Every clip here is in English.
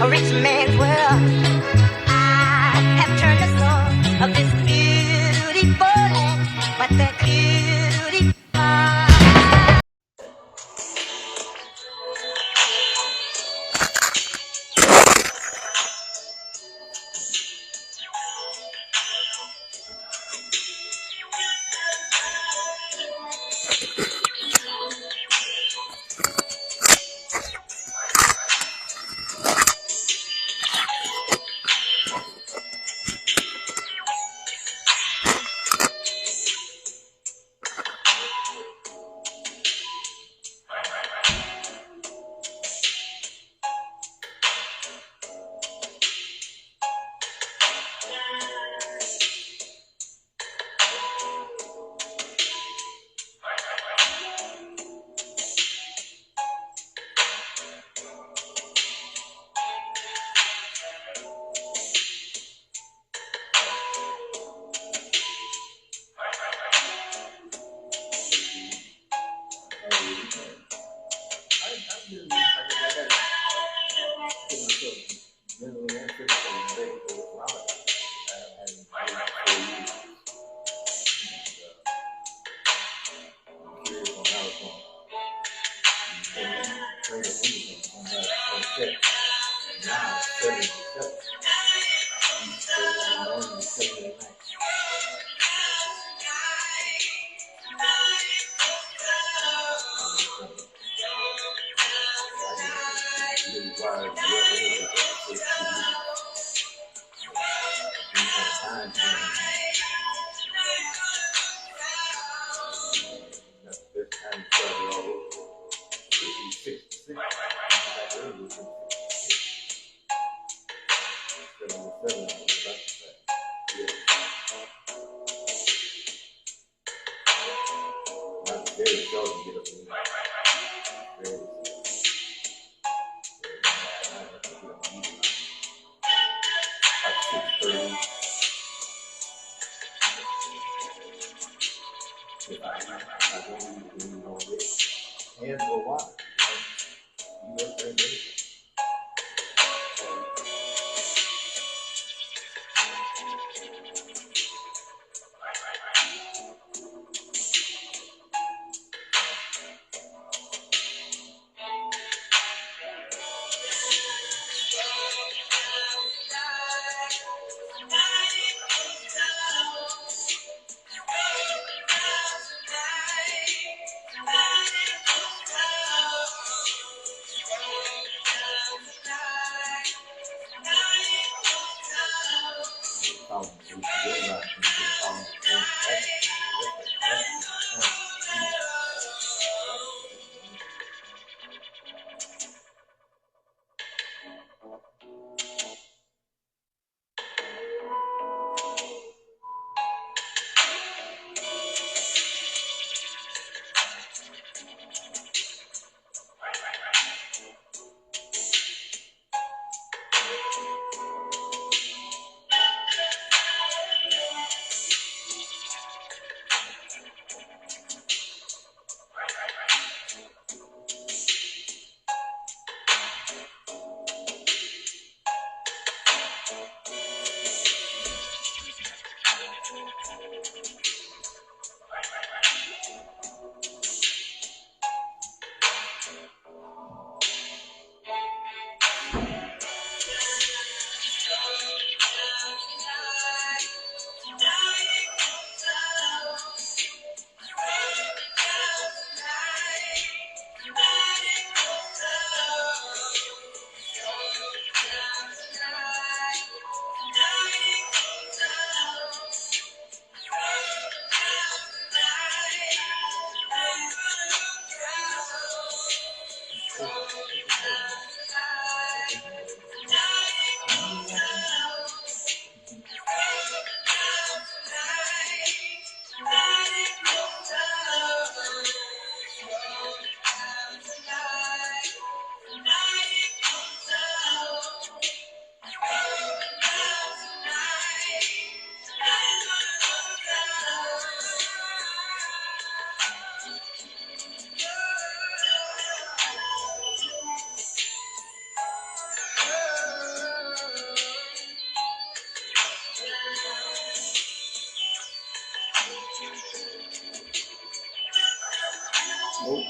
a rich man's world. I have turned the soul of this beautiful land, but that beauty.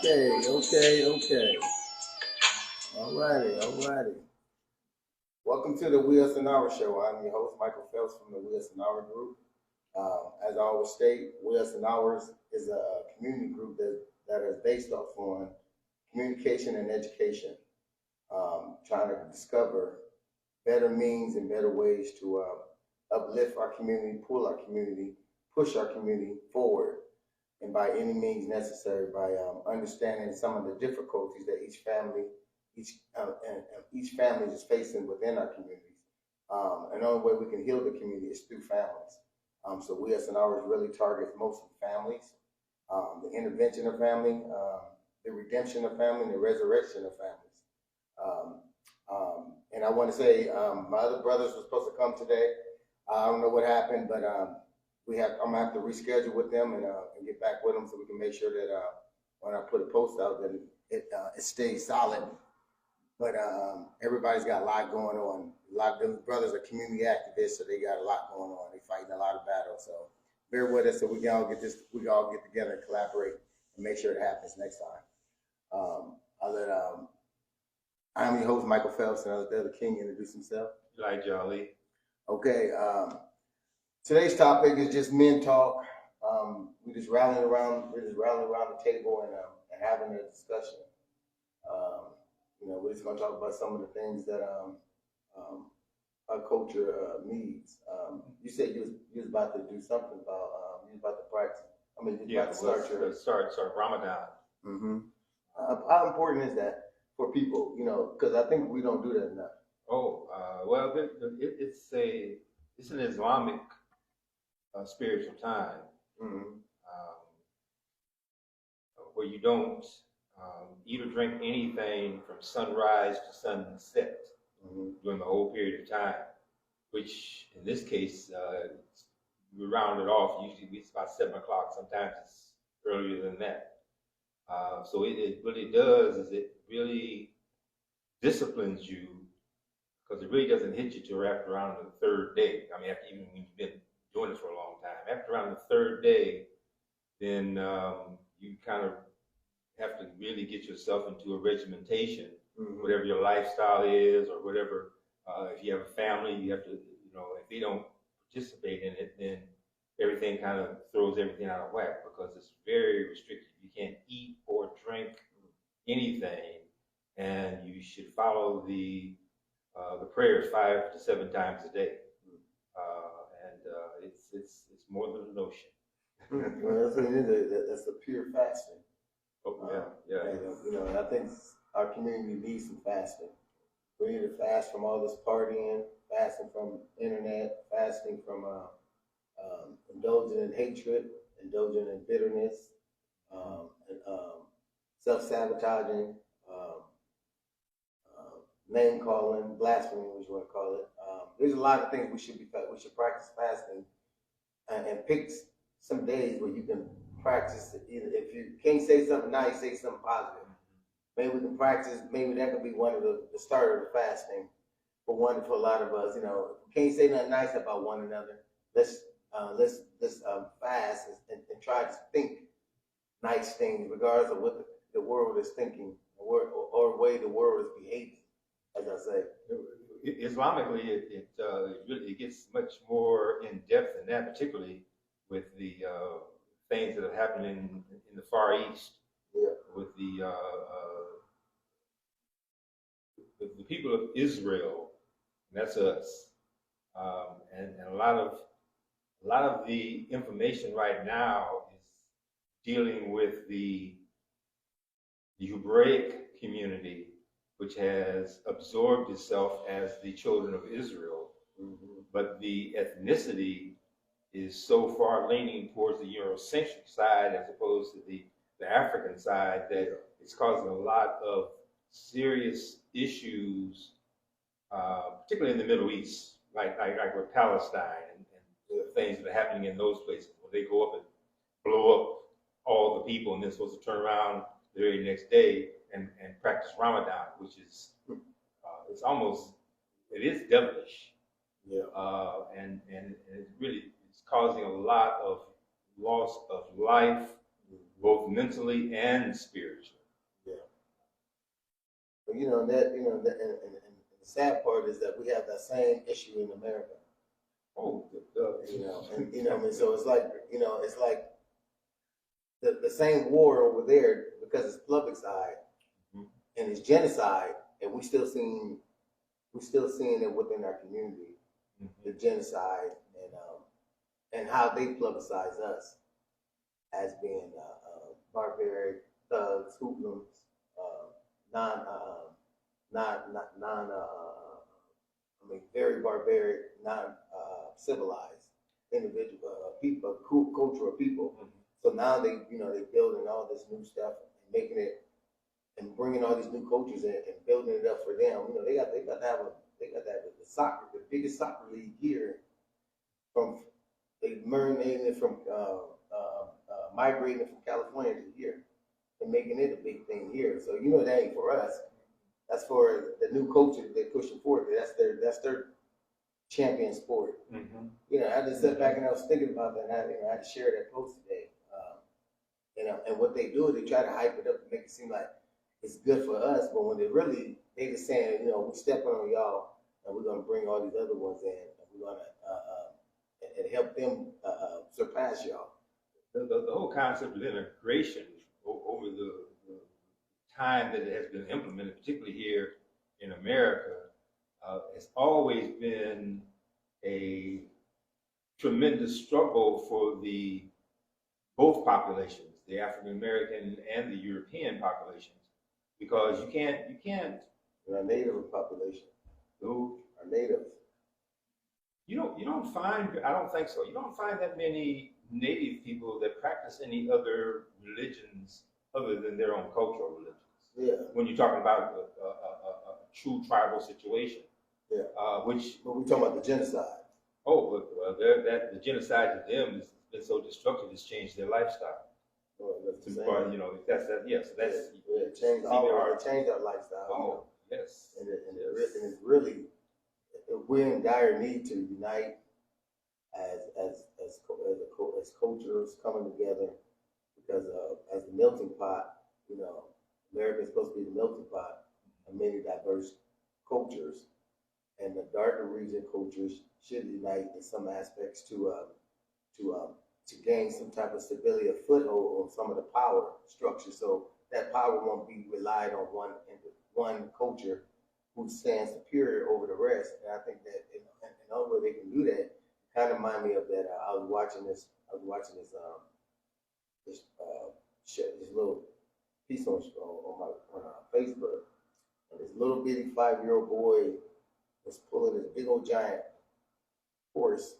Okay. Alrighty. Welcome to the WUAO Show. I'm your host, Michael Phelps from the WUAO Group. As I always state, WUAO is a community group that is based off on communication and education, trying to discover better means and better ways to uplift our community, pull our community, push our community forward, and by any means necessary, by understanding some of the difficulties that each family is facing within our communities. And the only way we can heal the community is through families. So we as NRs really target mostly families, the intervention of family, the redemption of family, and the resurrection of families. And I want to say my other brothers were supposed to come today. I don't know what happened, but I'm gonna have to reschedule with them and get back with them so we can make sure that when I put a post out, that it stays solid. But everybody's got a lot going on. A lot of them brothers are community activists, so they got a lot going on. They fighting a lot of battles. So bear with us so we can all get together and collaborate and make sure it happens next time. I'm your host, Michael Phelps, and I'll let the other king introduce himself. Elijah Ali. Okay. Today's topic is just men talk. We're just rallying around the table and having a discussion. We're just gonna talk about some of the things that our culture needs. You said you was about to do something about you was about to practice. I mean, you about to start Ramadan. Mm-hmm. How important is that for people? Because I think we don't do that enough. Well, it's an Islamic spiritual time, where you don't eat or drink anything from sunrise to sunset during the whole period of time, which in this case, we round it off. Usually it's about 7 o'clock. Sometimes it's earlier than that. So it really does is it really disciplines you, because it really doesn't hit you till after around the third day. I mean, even when you've been doing this for a long time, after around the third day, then you kind of have to really get yourself into a regimentation, whatever your lifestyle is, or whatever. If you have a family, you have to, if they don't participate in it, then everything kind of throws everything out of whack, because it's very restricted. You can't eat or drink anything, and you should follow the prayers 5 to 7 times a day, and it's more than a notion. Well, that's a pure fasting. Yeah. And I think our community needs some fasting. We need to fast from all this partying, fasting from internet, fasting from indulging in hatred, indulging in bitterness, self-sabotaging, name calling, blasphemy, what you want to call it. There's a lot of things we should practice fasting, and pick some days where you can practice it. Either if you can't say something nice, say something positive. Maybe we can practice. Maybe that could be one of the start of the fasting for a lot of us. If we can't say nothing nice about one another, let's fast and try to think nice things, regardless of what the world is thinking or way the world is behaving. As I say, Islamically, it really gets much more in depth than that, particularly with the things that are happening in the Far East, with the people of Israel. And that's us, and a lot of the information right now is dealing with the Hebraic community, which has absorbed itself as the children of Israel, but the ethnicity is so far leaning towards the Eurocentric side as opposed to the African side that it's causing a lot of serious issues, particularly in the Middle East, like with Palestine and the things that are happening in those places, where they go up and blow up all the people, and then supposed to turn around the very next day and practice Ramadan, which is it is devilish. And it's causing a lot of loss of life, both mentally and spiritually. But and the sad part is that we have that same issue in America. Oh, I mean, so it's like the same war over there because it's publicized and it's genocide, and we're still seeing it within our community, the genocide and how they publicize us as being barbaric thugs, hoodlums, non non I mean very barbaric, non civilized individual people, cultural people. So now they building all this new stuff and making it and bringing all these new coaches in and building it up for them. They got to have the biggest soccer league here. From they marinating it from migrating from California to here and making it a big thing here. So that ain't for us. That's for the new coaches they're pushing forward. That's their champion sport. I just sat back and I was thinking about that. And I had to share that post today. And what they do is they try to hype it up and make it seem like it's good for us, but when they just saying, we're stepping on y'all, and we're gonna bring all these other ones in, and we're gonna and help them surpass y'all. The whole concept of integration over the time that it has been implemented, particularly here in America, has always been a tremendous struggle for both populations, the African American and the European populations, because you can't. Our native population. Who are native. You don't find. I don't think so. You don't find that many native people that practice any other religions other than their own cultural religions. Yeah. When you're talking about a true tribal situation. Yeah. But we're talking about the genocide. Oh, well, the genocide to them has been so destructive. It's changed their lifestyle. That's it changed our lifestyle. Oh, yes. And it's really we're in dire need to unite as cultures coming together, because as the melting pot, America is supposed to be the melting pot of many diverse cultures, and the darker region cultures should unite in some aspects to gain some type of stability, a foothold on some of the power structure, so that power won't be relied on one culture who stands superior over the rest. And I think that in other way they can do that. Kind of remind me of that. I was watching this little piece on my Facebook, and this little bitty 5-year-old boy was pulling this big old giant horse.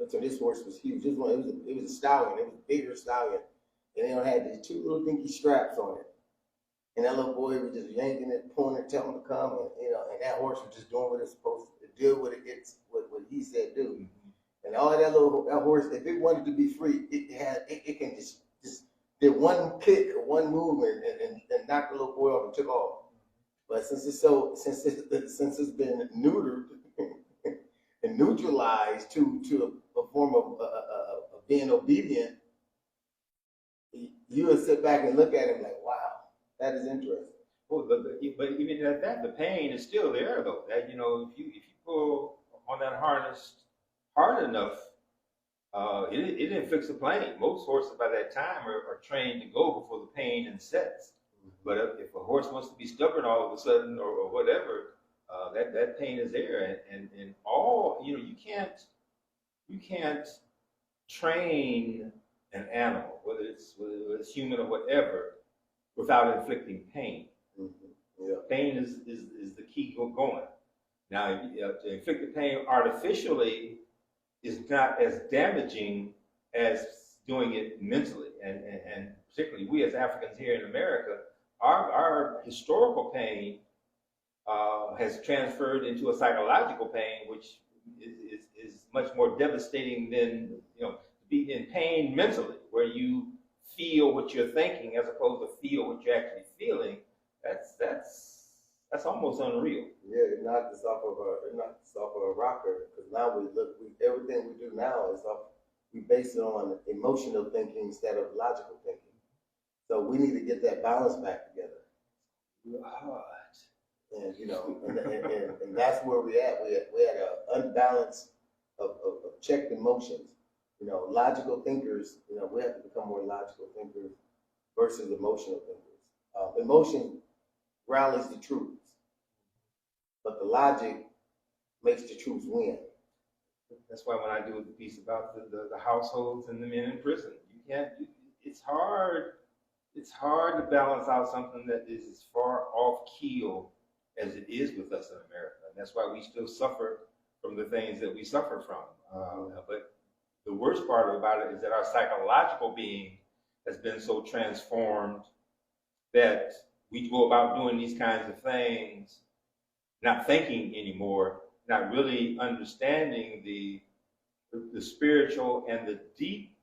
So this horse was huge. It was a stallion. It was a bigger stallion, and it had these 2 little dinky straps on it. And that little boy was just yanking it, pulling it, telling him to come, and that horse was just doing what it's supposed to do, what he said do. And all of that horse, if it wanted to be free, it can just did one kick or one move and knocked the little boy off and took off. But since it's been neutered and neutralized to a form of being obedient, you would sit back and look at him like, wow, that is interesting. Well, but even at that, the pain is still there, though. That if you pull on that harness hard enough, it inflicts the pain. Most horses by that time are trained to go before the pain sets. But if a horse wants to be stubborn all of a sudden or whatever, that pain is there, and all you can't train an animal, whether it's human or whatever, without inflicting pain. Yeah. Pain is the key going. Now, to inflict the pain artificially is not as damaging as doing it mentally, and particularly we as Africans here in America, our historical pain has transferred into a psychological pain, which is much more devastating than to be in pain mentally, where you feel what you're thinking as opposed to feel what you're actually feeling. That's almost unreal. Yeah, it knocked us off of a rocker, because now everything we do now we base it on emotional thinking instead of logical thinking. So we need to get that balance back together. Right. And and that's where we at. We had an unbalance of checked emotions. Logical thinkers. We have to become more logical thinkers versus emotional thinkers. Emotion rallies the troops, but the logic makes the troops win. That's why when I do the piece about the households and the men in prison, it's hard. It's hard to balance out something that is as far off keel as it is with us in America. And that's why we still suffer from the things that we suffer from. But the worst part about it is that our psychological being has been so transformed that we go about doing these kinds of things, not thinking anymore, not really understanding the spiritual and the deep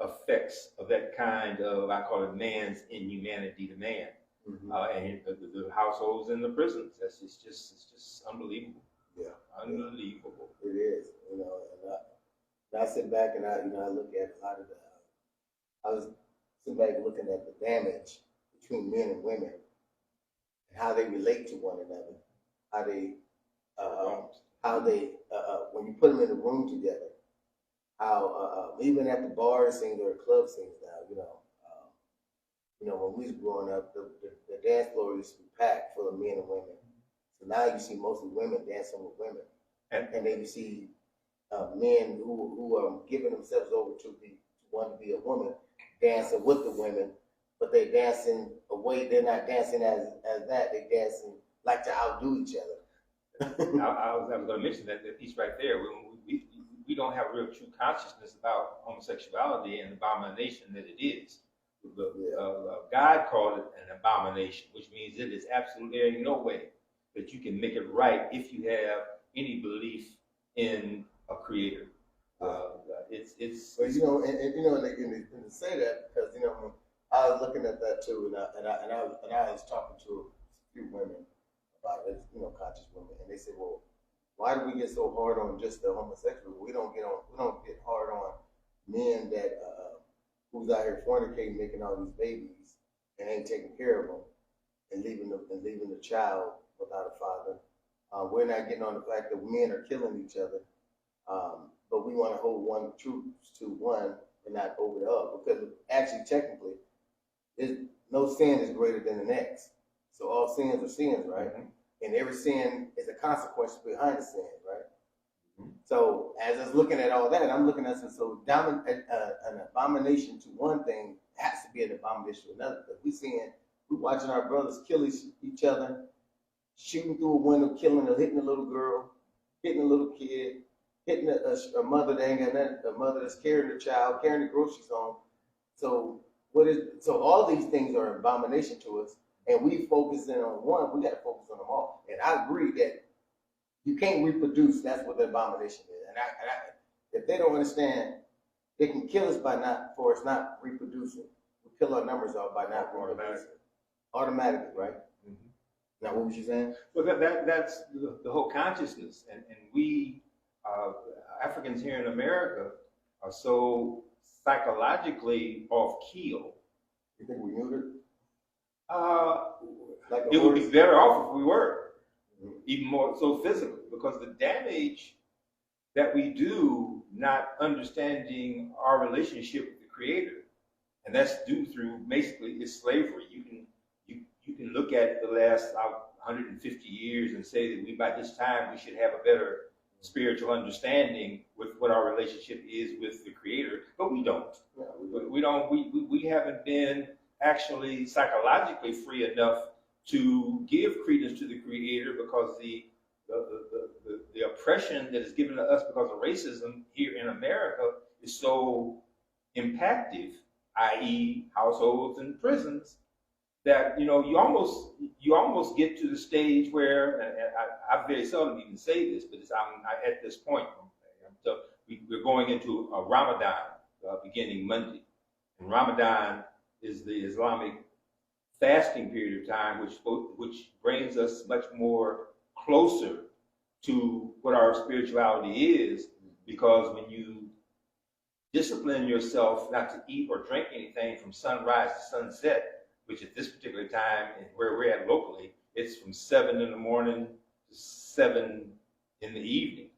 effects of that kind of, I call it man's inhumanity to man. Mm-hmm. And the households and the prisons. It's just unbelievable. Yeah, unbelievable. It is, and I sit back and I look at a lot of I was sitting back looking at the damage between men and women and how they relate to one another, how they when you put them in a room together, how even at the bar scenes or club scenes now, when we was growing up, the dance floor used to be packed full of men and women. So now you see mostly women dancing with women, and then you see men who are giving themselves over to want to be a woman, dancing with the women, but they dancing away. They're not dancing as that. They dancing like to outdo each other. I was going to mention that piece right there. We don't have a real true consciousness about homosexuality and the abomination that it is. God called it an abomination, which means it is absolutely no way that you can make it right if you have any belief in a creator. It's but and to say that because I was looking at that too, and I was talking to a few women about it, conscious women, and they said, well, why do we get so hard on just the homosexual? We don't get hard on men that who's out here fornicating, making all these babies, and ain't taking care of them, and leaving the child without a father. We're not getting on the fact that men are killing each other, but we want to hold one truth to one and not over the other, because actually, technically, no sin is greater than the next. So all sins are sins, right? Mm-hmm. And every sin is a consequence behind the sin, right? Mm-hmm. So as I was looking at all that, I'm looking at an abomination to one thing has to be an abomination to another. Because we're watching our brothers kill each other, shooting through a window, killing or hitting a little girl, hitting a little kid, hitting a mother that ain't got nothing, a mother that's carrying the child, carrying the groceries home. So all these things are an abomination to us. And we focusing on one, we got to focus on them all. And I agree that you can't reproduce. That's what the abomination is. And if they don't understand, they can kill us for us not reproducing. We kill our numbers off by not reproducing. Automatically, right? Mm-hmm. Now, what was you saying? Well, that's the whole consciousness. And we, Africans here in America, are so psychologically off keel. You think we neutered? It would be better off if we were, even more so physically, because the damage that we do not understanding our relationship with the Creator, and that's due through basically is slavery. You can look at the last 150 years and say that by this time we should have a better spiritual understanding with what our relationship is with the Creator, but we don't. Yeah, we haven't been actually psychologically free enough to give credence to the Creator, because the oppression that is given to us because of racism here in America is so impactful, i.e. households and prisons, that you almost get to the stage where, and I very seldom even say this, but I'm at this point. We're going into a Ramadan beginning Monday, and Ramadan is the Islamic fasting period of time, which brings us much more closer to what our spirituality is, because when you discipline yourself not to eat or drink anything from sunrise to sunset, which at this particular time and where we're at locally it's from 7 in the morning to 7 in the evening.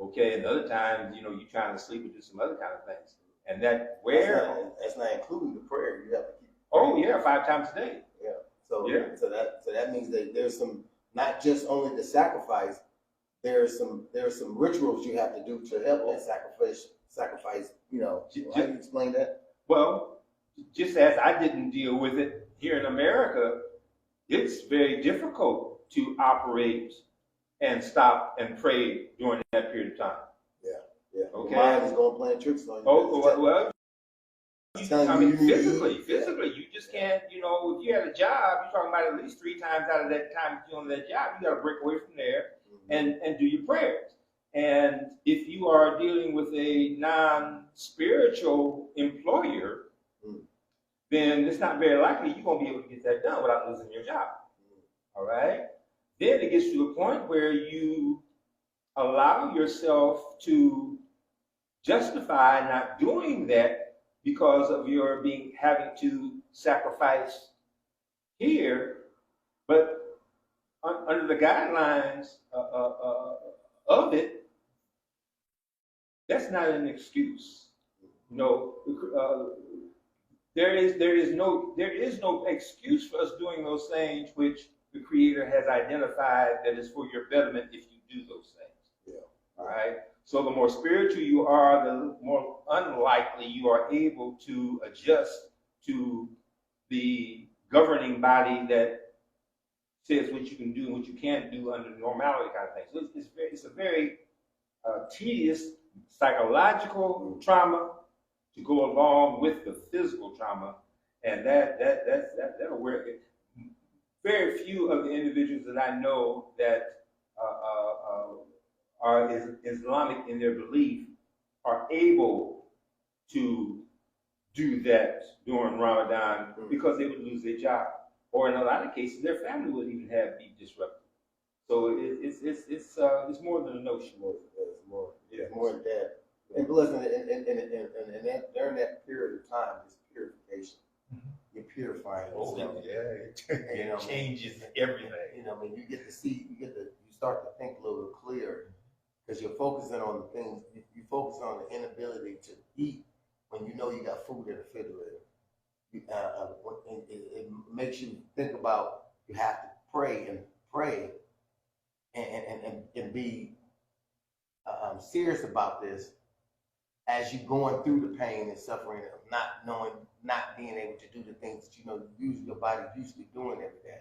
Okay, and other times, you're trying to sleep and do some other kind of things. And that's not including the prayer. You have to keep. Oh yeah, 5 times a day. Yeah. So Yeah. so that means that there's some, not just only the sacrifice. There's some rituals you have to do to help that sacrifice. How do you explain that? Well, just as I didn't deal with it here in America, it's very difficult to operate and stop and pray during that period of time. Yeah. Okay. The mind is going playing tricks on you. Oh well. Physically, Yeah. you just can't. If you had a job, you're talking about at least 3 times out of that time you're doing that job, you got to break away from there and do your prayers. And if you are dealing with a non-spiritual employer, then it's not very likely you're going to be able to get that done without losing your job. All right? Then it gets to a point where you allow yourself to justify not doing that because of your having to sacrifice here, but under the guidelines of it, that's not an excuse. There is no excuse for us doing those things which the Creator has identified that is for your betterment if you do those things. Yeah. All right. So the more spiritual you are, the more unlikely you are able to adjust to the governing body that says what you can do and what you can't do under normality kind of thing. So it's a very tedious psychological trauma to go along with the physical trauma, and that'll work. Very few of the individuals that I know that are Islamic in their belief are able to do that during Ramadan because they would lose their job, or in a lot of cases, their family would even be disrupted. So it's more than a notion. It's more than that. And listen, and during that period of time, it's purification. You're purifying yourself. It changes everything. You start to think a little clearer because you're focusing on the things. You focus on the inability to eat when you know you got food in the refrigerator. It makes you think about you have to pray and be serious about this as you're going through the pain and suffering of not being able to do the things that usually your body usually doing every day.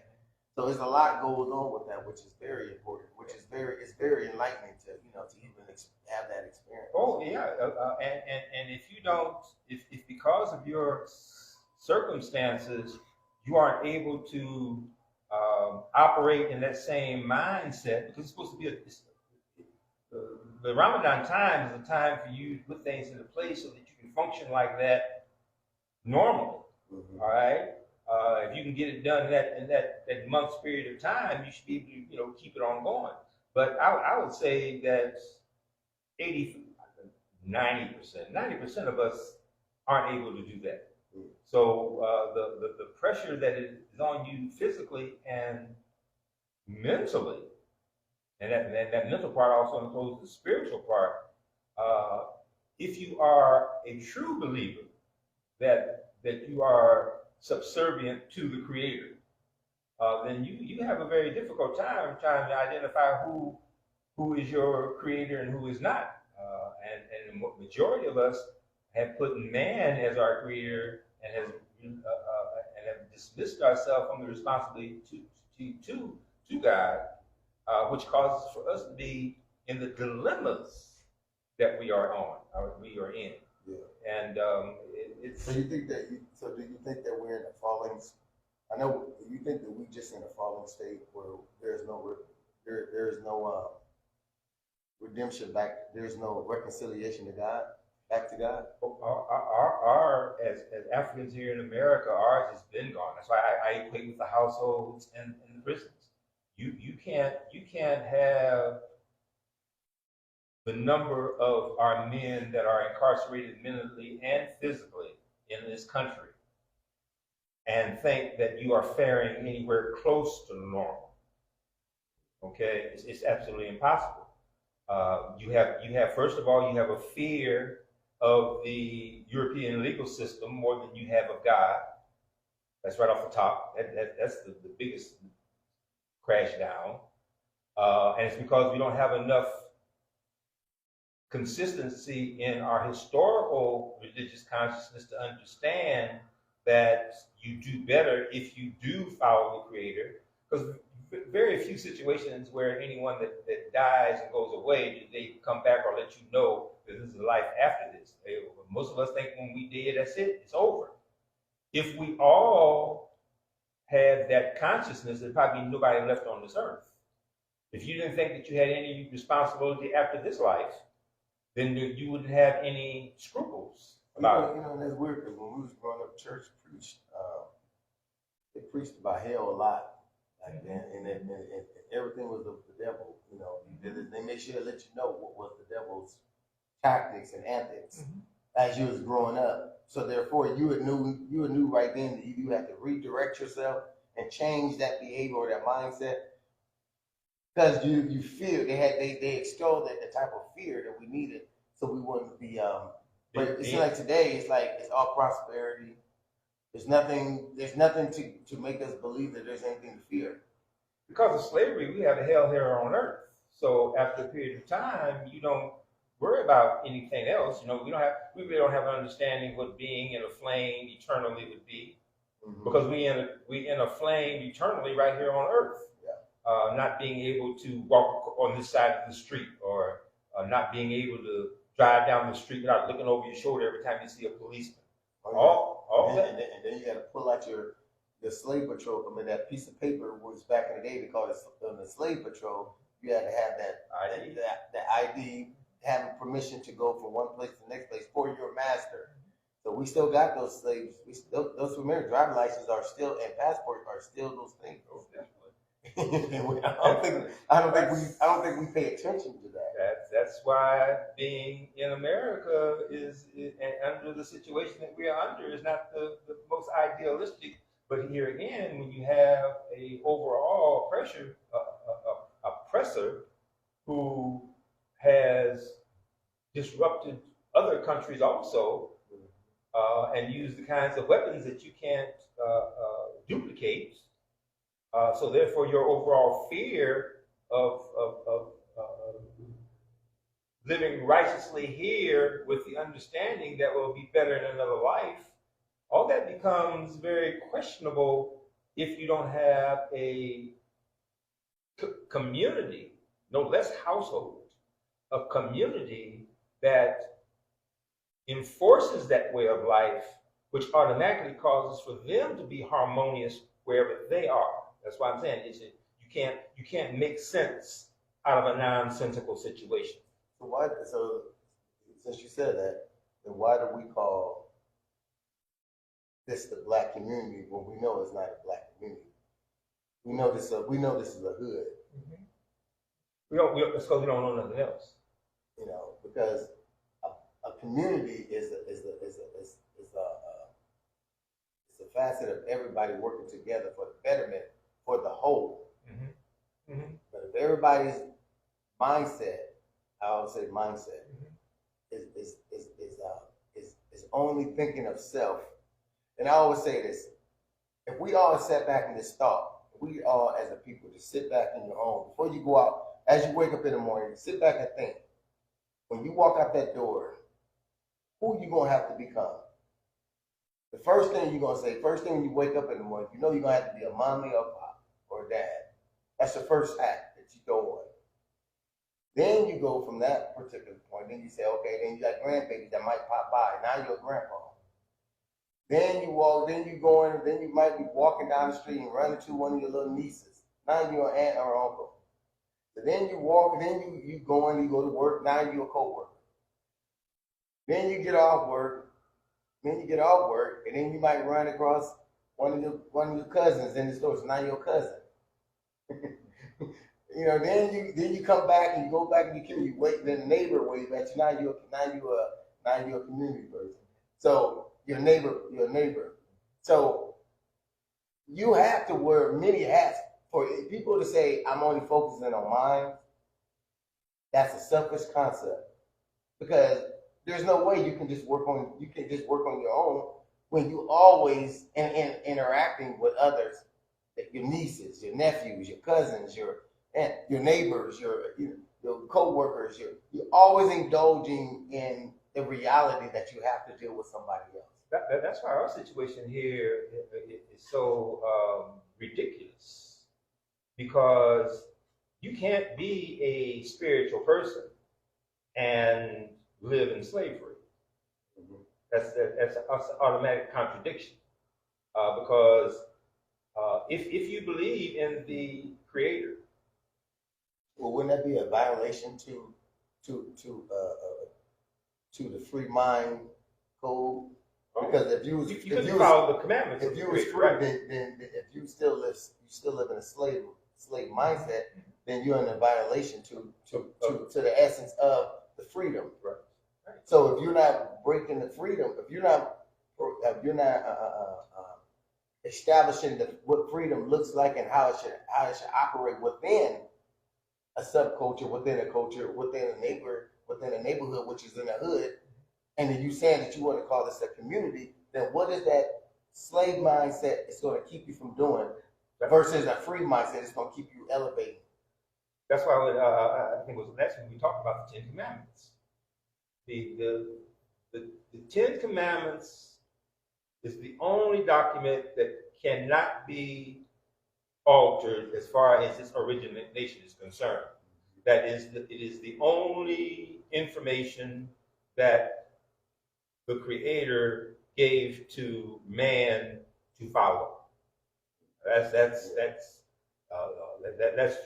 So there's a lot goes on with that, which is very important, it's very enlightening to even have that experience. Oh yeah, and if you don't, if because of your circumstances you aren't able to operate in that same mindset, because it's supposed to be the Ramadan time is a time for you to put things into place so that you can function like that normally. All right. If you can get it done in that month's period of time, you should be able to keep it on going. But I would say that 90% of us aren't able to do that. So the pressure that is on you physically and mentally, and that mental part also includes the spiritual part. If you are a true believer that you are subservient to the Creator, then you have a very difficult time trying to identify who is your Creator and who is not. And the majority of us have put man as our Creator and have dismissed ourselves from the responsibility to God, which causes for us to be in the dilemmas that we are in. Yeah. And it's. So do you think that we're in a falling? I know you think that we just in a falling state where there's no redemption back. There's no reconciliation to God, back to God. Our as Africans here in America, ours has been gone. That's why I equate with the households and the prisons. You can't have the number of our men that are incarcerated mentally and physically in this country and think that you are faring anywhere close to normal. Okay, it's absolutely impossible. You have first of all, you have a fear of the European legal system more than you have of God. That's right off the top. That's the biggest crash down. And it's because we don't have enough consistency in our historical religious consciousness to understand that you do better if you do follow the Creator. Because very few situations where anyone that dies and goes away, do they come back or let you know that this is life after this. Most of us think when we did, that's it, it's over. If we all had that consciousness, there'd probably be nobody left on this earth. If you didn't think that you had any responsibility after this life, then you wouldn't have any scruples about it. You know, and that's weird because when we was growing up, church preached, they preached about hell a lot back then, and everything was of the devil. You know, they made sure to let you know what was the devil's tactics and antics as you was growing up. So therefore, you knew right then that you had to redirect yourself and change that behavior or that mindset. Because you fear they extolled that the type of fear that we needed, so we wouldn't be. But it seems like today it's all prosperity. There's nothing to make us believe that there's anything to fear. Because of slavery, we have a hell here on earth. So after a period of time, you don't worry about anything else. You know, we really don't have an understanding what being in a flame eternally would be, because we in a flame eternally right here on earth. Not being able to walk on this side of the street, or not being able to drive down the street without looking over your shoulder every time you see a policeman. And then you got to pull out your slave patrol. I mean, that piece of paper was back in the day because on the slave patrol, you had to have that ID, having permission to go from one place to the next place for your master. So we still got those slaves. Those remember driver's licenses are still and passports are still those things. I don't think we pay attention to that. That's why being in America is under the situation that we are under is not the most idealistic. But here again, when you have a overall oppressor who has disrupted other countries also, and used the kinds of weapons that you can't duplicate. So therefore, your overall fear of living righteously here with the understanding that will be better in another life, all that becomes very questionable if you don't have a community, no less household, a community that enforces that way of life, which automatically causes for them to be harmonious wherever they are. That's why I'm saying you can't make sense out of a nonsensical situation. So since you said that, then why do we call this the black community when we know it's not a black community? We know this is a hood. It's because we don't know nothing else. You know, because a community is a facet of everybody working together for the betterment for the whole. But if everybody's mindset, I would say mindset, is only thinking of self. And I always say this: if we all sat back in this thought, we all as a people just sit back in your own before you go out, as you wake up in the morning, sit back and think. When you walk out that door, who you gonna have to become? The first thing you're gonna say, first thing when you wake up in the morning, you know you're gonna have to be a mommy or pop or dad. That's the first act that you go on. Then you go from that particular point. Then you say, okay, then you got grandbabies that might pop by. Now you're a grandpa. Then you walk, then you might be walking down the street and run into one of your little nieces. Now you're an aunt or uncle. So then you walk, then you go to work. Now you're a co-worker. Then you get off work. And then you might run across one of your cousins in the store. So now you're a cousin. You know, then you come back and you go back and you wait. Then the neighbor wave at you. Now you're a community person. So you're a neighbor. So you have to wear many hats for people to say I'm only focusing on mine, that's a selfish concept. Because there's no way you can just work on your own when you always in interacting with others, your nieces, your nephews, your cousins, your neighbors, your co-workers. You're always indulging in the reality that you have to deal with somebody else. That's why our situation here is so ridiculous, because you can't be a spiritual person and live in slavery. Mm-hmm. That's an automatic contradiction, because if you believe in the Creator, well, wouldn't that be a violation to the free mind code? Because if you follow the commandments, if you was free, right? then if you still live in a slave mindset, then you're in a violation to the essence of the freedom. Right. So if you're not breaking the freedom, if you're not establishing what freedom looks like and how it should operate within a subculture, within a culture, within a neighborhood, which is in a hood, and then you saying that you want to call this a community, then what is that slave mindset is going to keep you from doing versus a free mindset is going to keep you elevating? That's why I think it was last week we talked about the 10 Commandments. The 10 Commandments is the only document that cannot be altered as far as its origination is concerned. That is, it is the only information that the Creator gave to man to follow. That's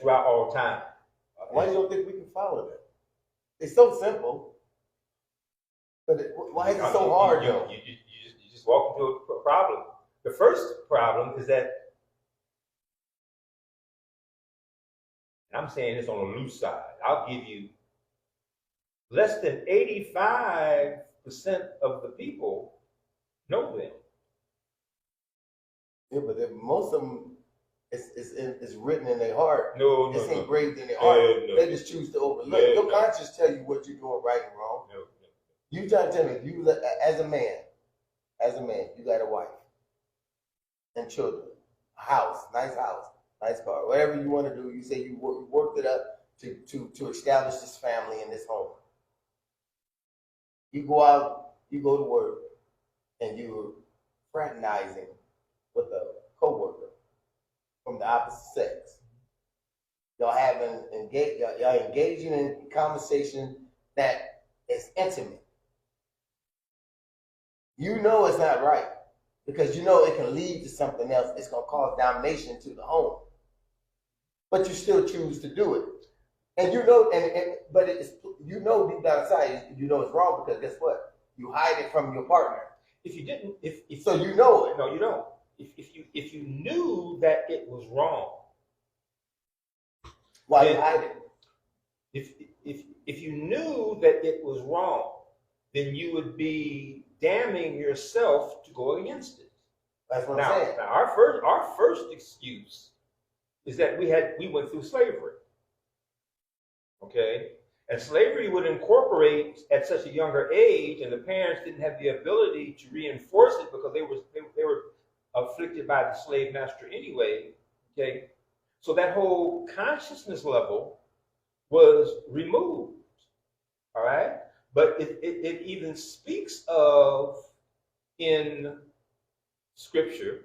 throughout all time. Why you don't think we can follow that? It's so simple, but why is it so hard though? You just walk into a problem. The first problem is that, and I'm saying this on a loose side, I'll give you less than 85% of the people know them. Yeah, but most of them, it's written in their heart. No, it's engraved in their heart. No. They just choose to overlook. Your conscience tell you what you're doing right and wrong. No. You trying to tell me, if you as a man, you got a wife and children, a house, nice car, whatever you want to do. You say you worked it up to establish this family in this home. You go out, you go to work, and you're fraternizing with a coworker from the opposite sex. Y'all engaging in conversation that is intimate. You know it's not right because you know it can lead to something else. It's gonna cause damnation to the home, but you still choose to do it, and you know, but it's you know deep down inside you know it's wrong because guess what? You hide it from your partner. If you didn't, if so, you know it. No, you don't. If you knew that it was wrong, why you hide it? If you knew that it was wrong, then you would be damning yourself to go against it. That's what I'm saying. Now our first excuse is that we went through slavery. Okay? And slavery would incorporate at such a younger age, and the parents didn't have the ability to reinforce it because they were afflicted by the slave master anyway. Okay? So that whole consciousness level was removed. All right? But it even speaks of in Scripture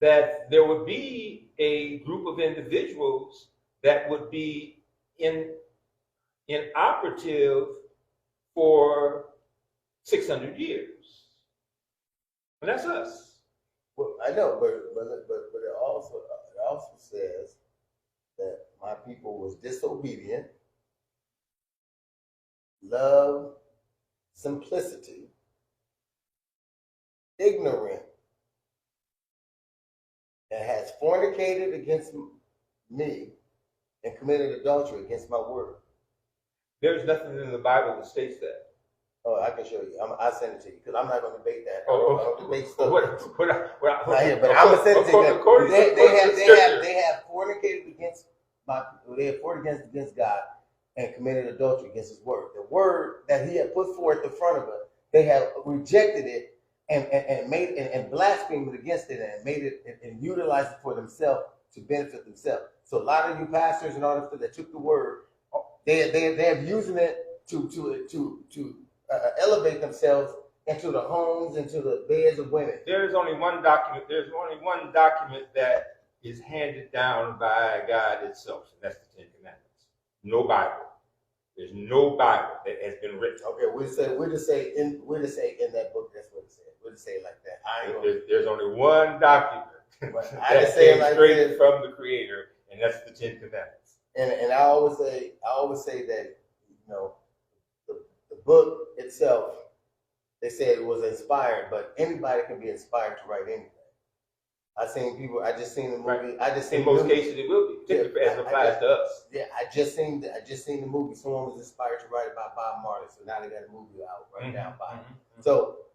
that there would be a group of individuals that would be inoperative for 600 years. And that's us. Well, I know, but it also says that my people was disobedient, love simplicity, ignorant, and has fornicated against me and committed adultery against my word. There's nothing in the Bible that states that. Oh, I can show you. I'll send it to you because I'm not going to debate that. I Oh, don't debate stuff. Not here, but I'm gonna send it to you. They have fornicated against they have fornicated against God and committed adultery against His word. The word that He had put forth in front of us, they have rejected it and made and blasphemed against it and made it and utilized it for themselves to benefit themselves. So a lot of you pastors and all that took the word, they're using it to elevate themselves into the homes, into the beds of women. There's only one document. There's only one document that is handed down by God itself, and that's the Ten Commandments. No Bible. There's no Bible that has been written. Okay, we'll just say in that book. That's what it said. We'll just say it like that. There's only one document I just say it like straight from the Creator, and that's the Ten Commandments. And I always say that the book itself. They said it was inspired, but anybody can be inspired to write anything. I just seen the movie. Right. I just seen in most cases it will be, particularly as it applies to us. Yeah, I just seen the movie. Someone was inspired to write about Bob Marley, so now they got a movie out right now by him. So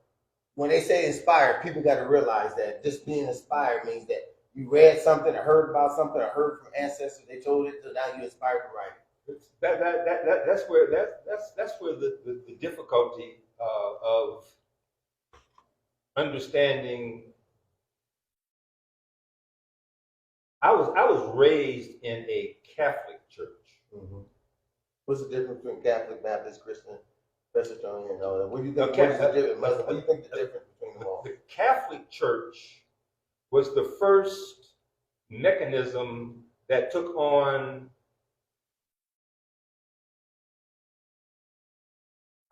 when they say inspired, people got to realize that just being inspired means that you read something or heard about something or heard from ancestors. They told it, so now you're inspired to write it. That's where the difficulty of understanding. I was raised in a Catholic church. Mm-hmm. What's the difference between Catholic, Baptist, Christian, Presbyterian, and all that? What do you think? What do you think the difference between them all? The Catholic Church was the first mechanism that took on,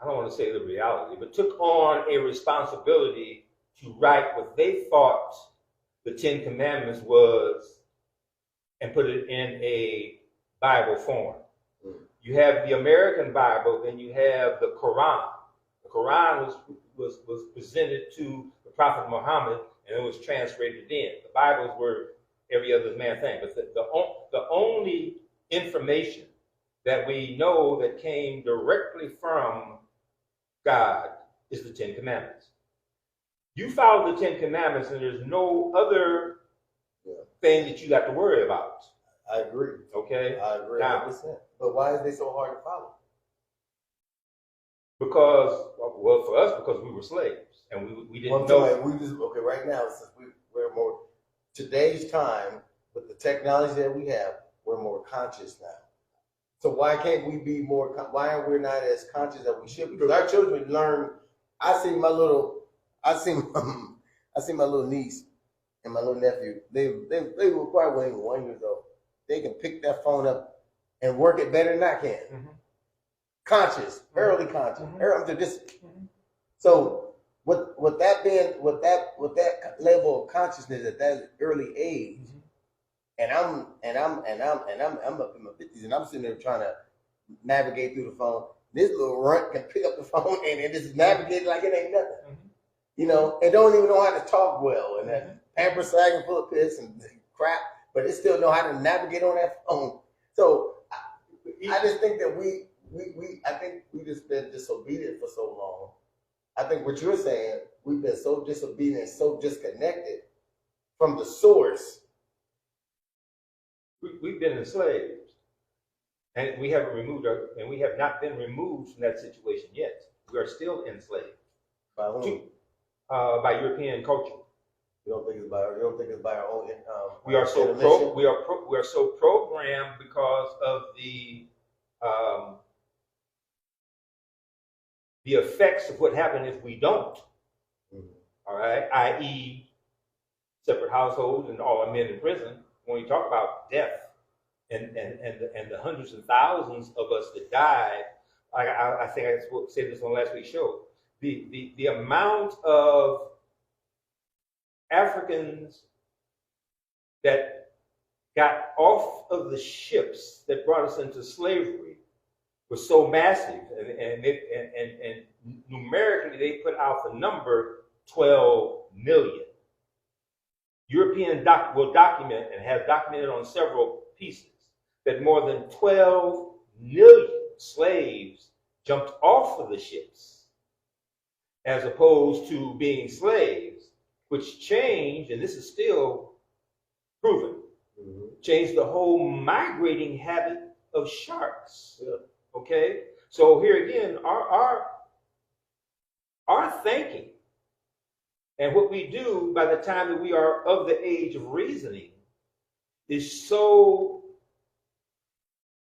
I don't want to say the reality, but took on a responsibility to write what they thought the Ten Commandments was and put it in a Bible form. Mm. You have the American Bible, then you have the Quran. The Quran was presented to the Prophet Muhammad, and it was translated in. The Bibles were every other man's thing, but the only information that we know that came directly from God is the Ten Commandments. You follow the Ten Commandments, and there's no other thing that you got to worry about. I agree. Okay? I agree 100%. But why is they so hard to follow? Because, well, for us, because we were slaves, and we didn't know. Okay, right now, since we're more, today's time, with the technology that we have, we're more conscious now. So why can't we be more, why are we not as conscious as we should be? Because our children learn, I see my little niece and my little nephew, they were probably even 1 year old. They can pick that phone up and work it better than I can. Mm-hmm. Conscious, early conscious, early to this. Mm-hmm. So with that level of consciousness at that early age, and I'm up in my 50s, and I'm sitting there trying to navigate through the phone. This little runt can pick up the phone and just navigate like it ain't nothing. Mm-hmm. And don't even know how to talk well, and that pamper sagging full of piss and crap, but it still know how to navigate on that phone. So I just think that I think we just been disobedient for so long. I think what you're saying, we've been so disobedient, so disconnected from the source. We've been enslaved, and we have not been removed from that situation yet. We are still enslaved. By whom? By European culture. You don't think it's by our own? We are so programmed because of the effects of what happened if we don't. Mm-hmm. All right, i.e., separate households and all our men in prison. When you talk about death and the hundreds and thousands of us that died, I think I said this on last week's show. The amount of Africans that got off of the ships that brought us into slavery was so massive, and numerically they put out the number 12 million. European will document and has documented on several pieces that more than 12 million slaves jumped off of the ships as opposed to being slaves, which changed, and this is still proven, changed the whole migrating habit of sharks. Yeah. Okay? So here again, our thinking and what we do by the time that we are of the age of reasoning is so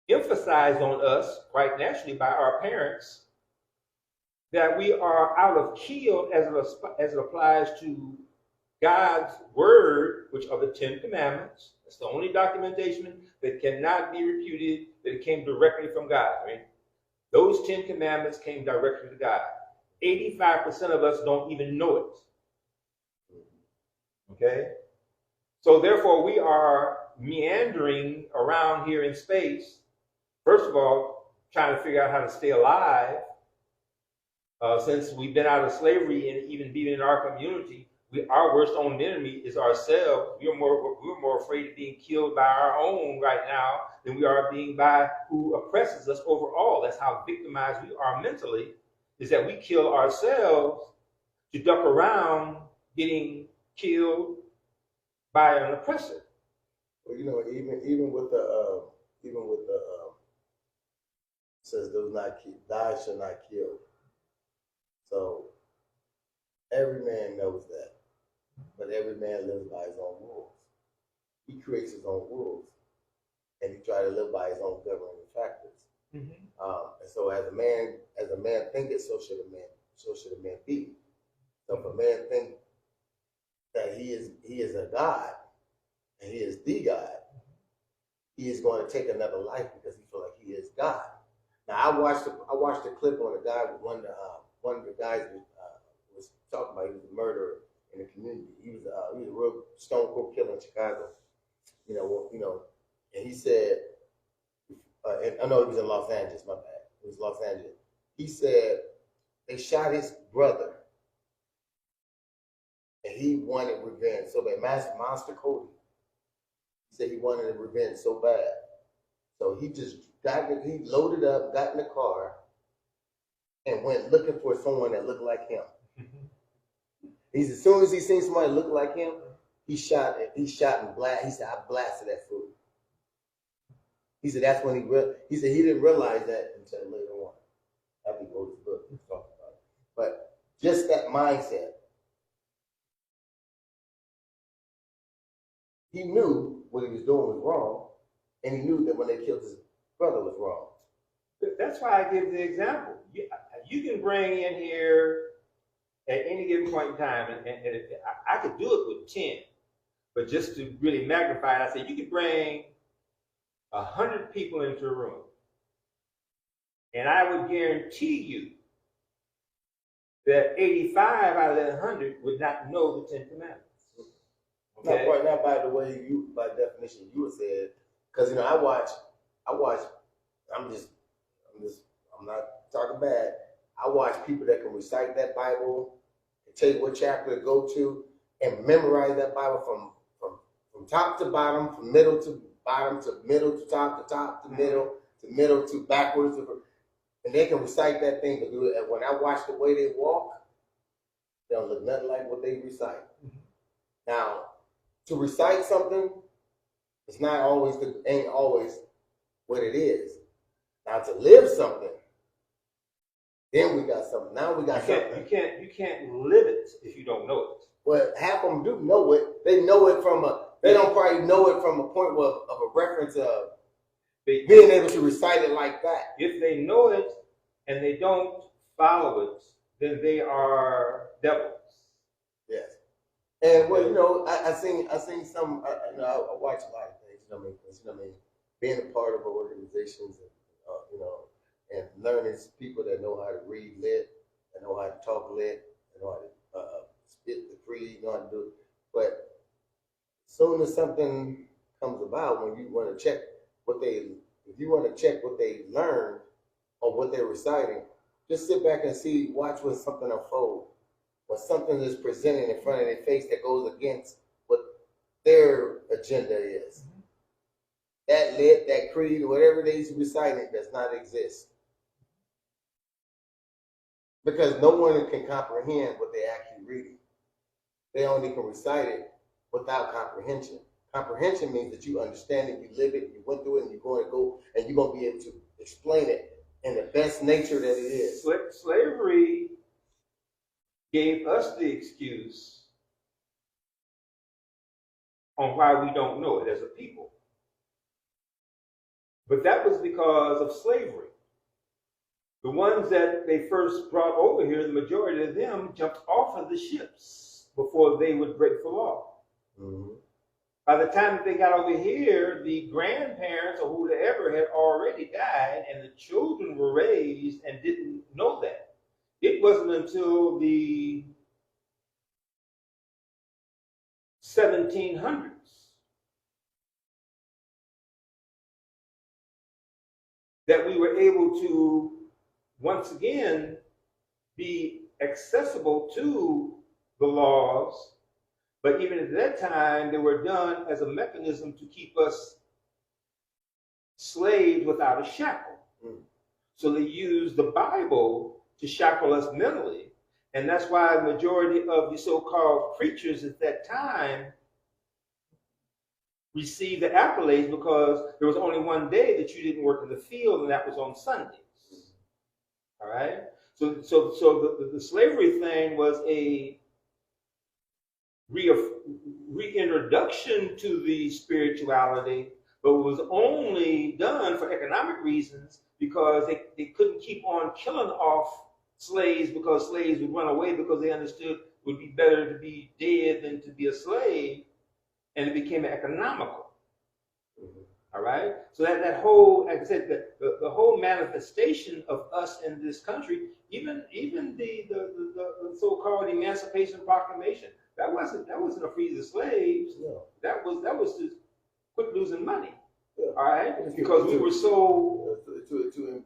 emphasized on us, quite naturally, by our parents, that we are out of keel as it applies to God's word, which are the 10 Commandments. It's the only documentation that cannot be refuted that it came directly from God. Right? Those 10 Commandments came directly to God. 85% of us don't even know it. Okay? So therefore, we are meandering around here in space, first of all, trying to figure out how to stay alive. Since we've been out of slavery and even being in our community, our worst own enemy is ourselves. We're more afraid of being killed by our own right now than we are being by who oppresses us overall. That's how victimized we are mentally, is that we kill ourselves to duck around getting killed by an oppressor. Well, you know, even with the says thou shall not kill. So every man knows that, but every man lives by his own rules. He creates his own rules, and he tries to live by his own governing factors. Mm-hmm. And so, as a man thinketh, so should a man be. So, if a man think that he is a God, and he is the God, he is going to take another life because he feels like he is God. Now, I watched a clip on a guy with one of the guys was talking about. He was a murderer in the community. He was a real stone cold killer in Chicago. You know, and he said, and I know he was in Los Angeles. My bad. It was Los Angeles. He said they shot his brother, and he wanted revenge so bad. Monster Cody. He said he wanted revenge so bad, so he just he loaded up, got in the car, and went looking for someone that looked like him. As soon as he seen somebody look like him, he shot and blast. He said, I blasted that fool. He said that's when he said he didn't realize that until later on. After he wrote his book, he talked about it. But just that mindset. He knew what he was doing was wrong, and he knew that when they killed his brother was wrong. That's why I give the example. You can bring in here at any given point in time, and I could do it with 10, but just to really magnify it, I say you could bring 100 people into a room, and I would guarantee you that 85 out of that 100 would not know the 10 Commandments. Okay? Not by the way by definition you would say it, because I watch. I'm not talking bad. I watch people that can recite that Bible, and tell you what chapter to go to, and memorize that Bible from top to bottom, from middle to bottom to middle to top to middle to backwards, and they can recite that thing. But when I watch the way they walk, they don't look nothing like what they recite. Mm-hmm. Now, to recite something, ain't always what it is. Now, to live something, then we got something. Now we got something. You can't live it if you don't know it. Well, half of them do know it. They know it they don't probably know it from a point of a reference of being able to recite it like that. If they know it and they don't follow it, then they are devils. Yes. And well, I seen some. I watch a lot of things. Being a part of organizations, and and learning people that know how to read lit, that know how to talk lit, that know how to spit the creed, know how to do it. But as soon as something comes about, when you want to check if you want to check what they learned or what they're reciting, just sit back and watch when something unfolds. When something is presented in front of their face that goes against what their agenda is. Mm-hmm. That lit, that creed, whatever they're reciting does not exist. Because no one can comprehend what they're actually reading. They only can recite it without comprehension. Comprehension means that you understand it, you live it, you went through it, and you're going to go, and you're going to be able to explain it in the best nature that it is. Slavery gave us the excuse on why we don't know it as a people. But that was because of slavery. The ones that they first brought over here, the majority of them jumped off of the ships before they would break the law. Mm-hmm. By the time that they got over here, the grandparents or whoever had already died, and the children were raised and didn't know that. It wasn't until the 1700s that we were able to once again be accessible to the laws. But even at that time, they were done as a mechanism to keep us slaves without a shackle. Mm. So they used the Bible to shackle us mentally. And that's why the majority of the so-called preachers at that time received the accolades, because there was only one day that you didn't work in the field, and that was on Sundays. All right? So the slavery thing was a reintroduction to the spirituality, but it was only done for economic reasons, because they couldn't keep on killing off slaves, because slaves would run away, because they understood it would be better to be dead than to be a slave, and it became economical. Mm-hmm. All right? So that whole, like I said, the whole manifestation of us in this country, even the so-called Emancipation Proclamation, that wasn't a free the slaves. No. That was to quit losing money. Yeah. All right, because we were so to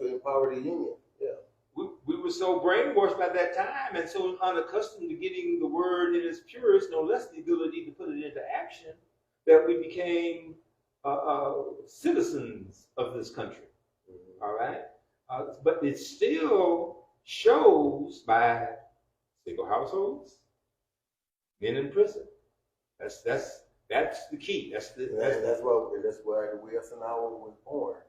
empower the union. Yeah, we were so brainwashed by that time, and so unaccustomed to getting the word in its purest, no less the ability to put it into action, that we became citizens of this country. Mm-hmm. All right, but it still shows by single households, men in prison. That's the key. That's why the WUAO was born.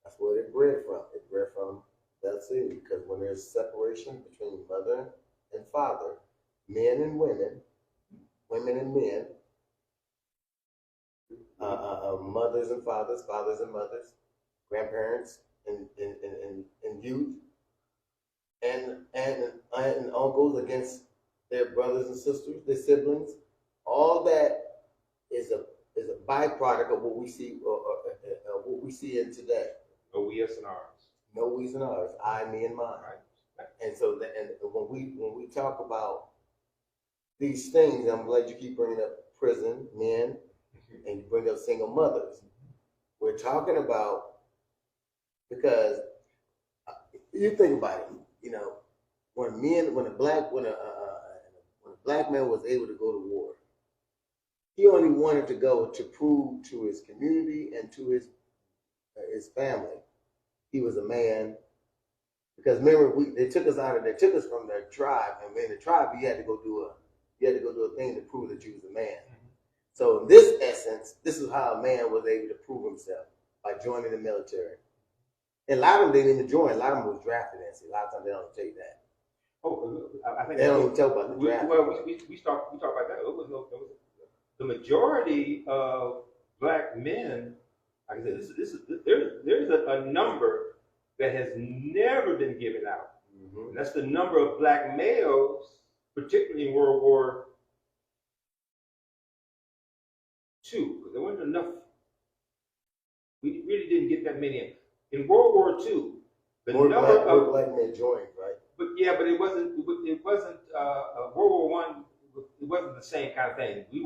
That's where it bred from. It bred from that city, because when there's separation between mother and father, men and women, women and men, mothers and fathers, fathers and mothers, grandparents and youth, and uncles against their brothers and sisters, their siblings. All that is a byproduct of what we see, what we see in today. No we, us, and ours. No we's and ours. I, me, and mine. Right. And so, and when we talk about these things, I'm glad you keep bringing up prison, men, and you bring up single mothers. We're talking about, because you think about it, you know, when a black man was able to go to war, he only wanted to go to prove to his community and to his family he was a man. Because remember, they took us from their tribe, and in the tribe you had to go do a thing to prove that you was a man. Mm-hmm. So in this essence, this is how a man was able to prove himself, by joining the military. And a lot of them didn't even join. A lot of them was drafted in. See, a lot of times they don't take that. Oh, I think they don't even tell about the draft. We talk about that. It was the majority of black men. Like I said, there's a number that has never been given out. Mm-hmm. And that's the number of black males, particularly in World War II, because there wasn't enough. We really didn't get that many in World War II. The number of black men joined, right? But it wasn't World War One. It wasn't the same kind of thing. We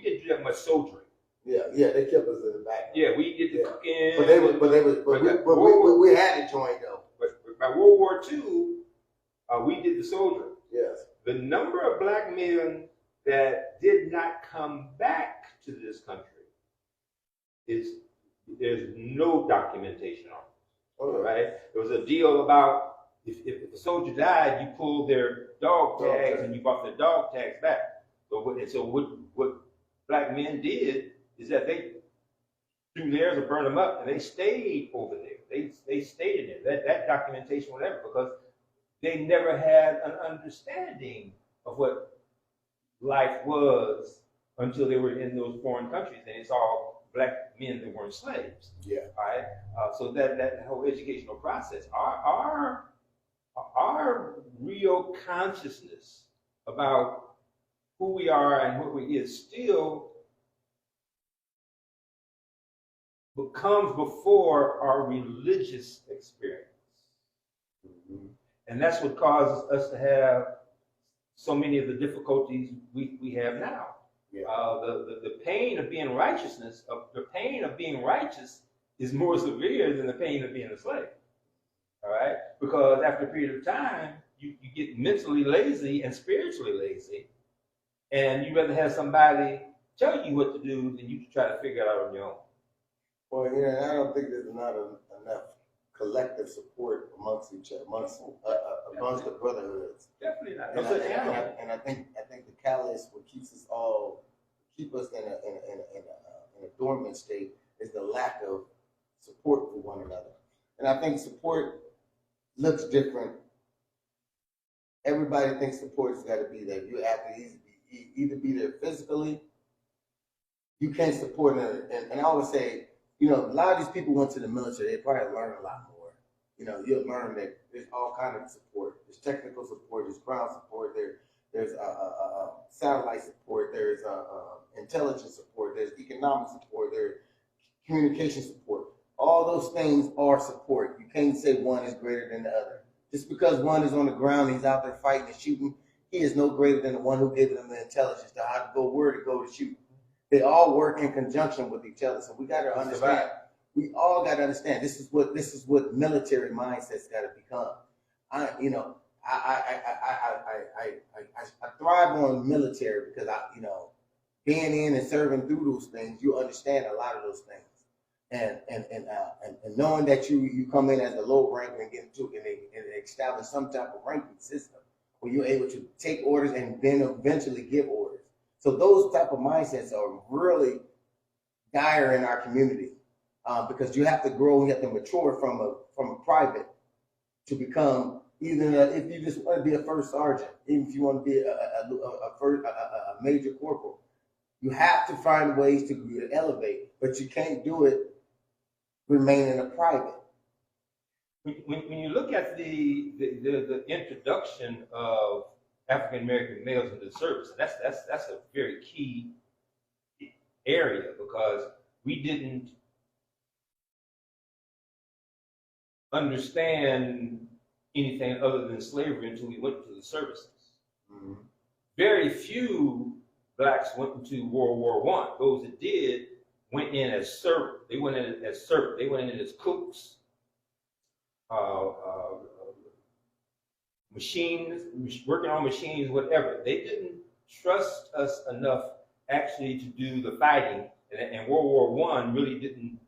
didn't do that much soldiering. Yeah, they kept us in the back. Yeah, we did the cooking. But we had to join though. But by World War II, we did the soldiering. Yes. The number of black men that did not come back to this country there's no documentation on it. All right. There was a deal about if a soldier died, you pulled their dog tags and you brought their dog tags back. So what black men did is that they threw theirs or burned them up, and they stayed over there. They stayed in there. That documentation, whatever, because they never had an understanding of what life was until they were in those foreign countries, and it's all black men that weren't slaves. Yeah. All right. So that whole educational process, our real consciousness about who we are and what we is still comes before our religious experience. Mm-hmm. And that's what causes us to have so many of the difficulties we have now. Yeah. The pain of being righteousness, the pain of being righteous is more severe than the pain of being a slave. All right? Because after a period of time, you get mentally lazy and spiritually lazy, and you'd rather have somebody tell you what to do than you try to figure it out on your own. Well, yeah, I don't think there's not enough collective support amongst each other, amongst the brotherhoods. Definitely not. And I think the catalyst, what keeps us in a dormant state, is the lack of support for one another. And I think support looks different. Everybody thinks support has got to be there. You have to either be there physically. You can't support it. And I always say, a lot of these people went to the military. They probably learned a lot more. You'll learn that there's all kinds of support. There's technical support. There's ground support. There's satellite support. There's intelligence support. There's economic support. There's communication support. All those things are support. You can't say one is greater than the other. Just because one is on the ground, he's out there fighting and shooting, he is no greater than the one who gave them the intelligence to how to go, where to go to shoot. They all work in conjunction with each other. So we got to understand. We all got to understand. This is what military mindsets got to become. I thrive on military because being in and serving through those things, you understand a lot of those things. And knowing that you come in as a low ranker and get into it and establish some type of ranking system where you're able to take orders and then eventually give orders. So those type of mindsets are really dire in our community because you have to grow, you have to mature from a private to become if you just want to be a first sergeant, even if you want to be a major corporal, you have to find ways to elevate, but you can't do it remaining a private. When you look at the introduction of African American males into the service, that's a very key area because we didn't understand anything other than slavery until we went to the services. Mm-hmm. Very few blacks went into World War I. Those that did went in as servants. They went in as servants. They went in as cooks, machines, working on machines, whatever. They didn't trust us enough actually to do the fighting. And World War I really didn't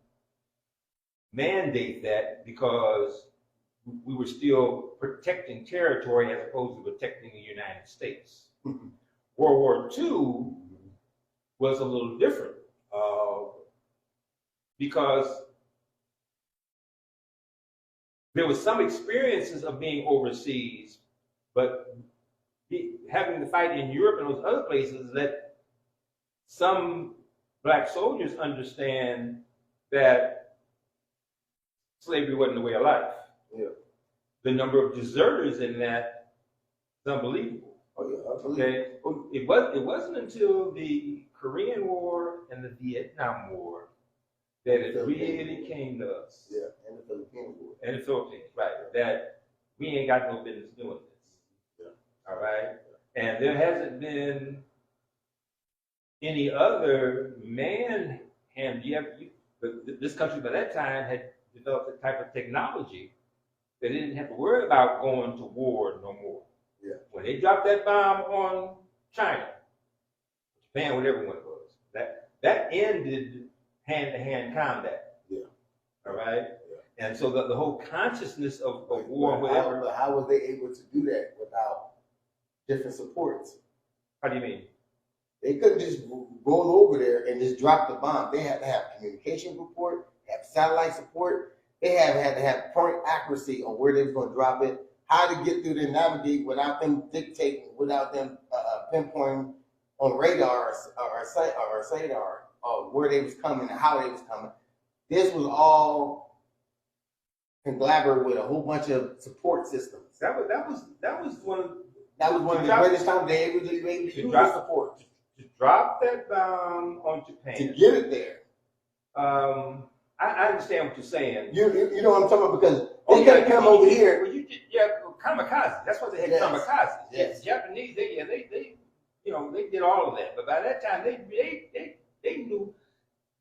mandate that because we were still protecting territory as opposed to protecting the United States. Mm-hmm. World War II was a little different because there was some experiences of being overseas, but having to fight in Europe and those other places let some black soldiers understand that slavery wasn't the way of life. Yeah. The number of deserters in that is unbelievable. Oh yeah, okay. It wasn't until the Korean War and the Vietnam War that it really came to us. Yeah, and the Philippine War. And the Philippines, right. That we ain't got no business doing this. Yeah. All right. And there hasn't been any other man hand. This country by that time had developed a type of technology that they didn't have to worry about going to war no more. Yeah. When they dropped that bomb on China, Japan, whatever one it was, that ended hand-to-hand combat. Yeah. All right? Yeah. And so the whole consciousness of war, whatever. But how were they able to do that without different supports? How do you mean? They couldn't just roll over there and just drop the bomb. They had to have communication support, have satellite support. They had to have point accuracy on where they was going to drop it, how to get through there, navigate without them dictating, without them pinpointing on radar or radar where they was coming and how they was coming. This was all collaborated with a whole bunch of support systems. That was one of the greatest times they able to use the support. To drop that bomb on Japan. To get it there. I understand what you're saying. You know what I'm talking about, because they could have come over here. Well, kamikaze. That's what they had. Yes. Kamikaze. Yes. The Japanese, they did all of that. But by that time,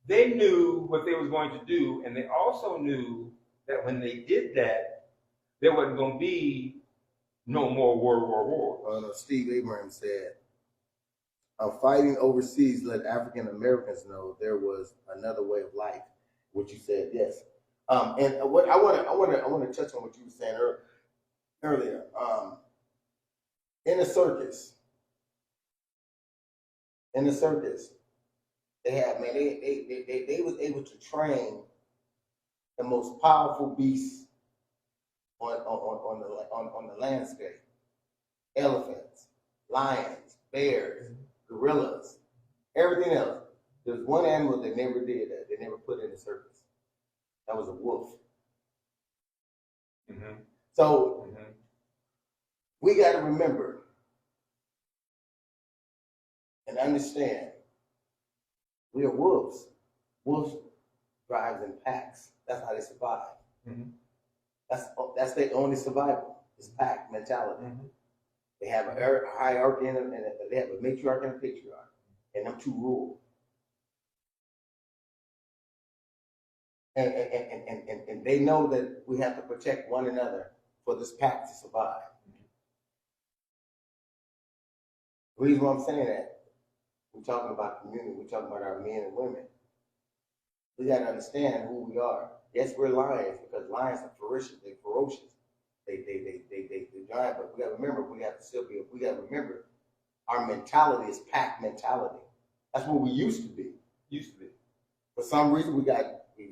they knew what they was going to do, and they also knew that when they did that, there wasn't going to be no more World War War. Steve Abraham said, fighting overseas let African Americans know there was another way of life. What you said, yes. And what I want to touch on what you were saying earlier. In the circus, they was able to train the most powerful beasts on the landscape: elephants, lions, bears, gorillas, everything else. There's one animal that never did that. They never put in the circus. That was a wolf. Mm-hmm. So we got to remember and understand we are wolves. Wolves thrive in packs. That's how they survive. Mm-hmm. That's their only survival. It's pack mentality. Mm-hmm. They have a hierarchy and they have a matriarch and a patriarch, and them two rule. And they know that we have to protect one another for this pack to survive. The reason why I'm saying that, we're talking about community, we're talking about our men and women. We got to understand who we are. Yes, we're lions because lions are ferocious. They're ferocious. They giant, but we got to remember, we got to remember our mentality is pack mentality. That's what we used to be. For some reason, we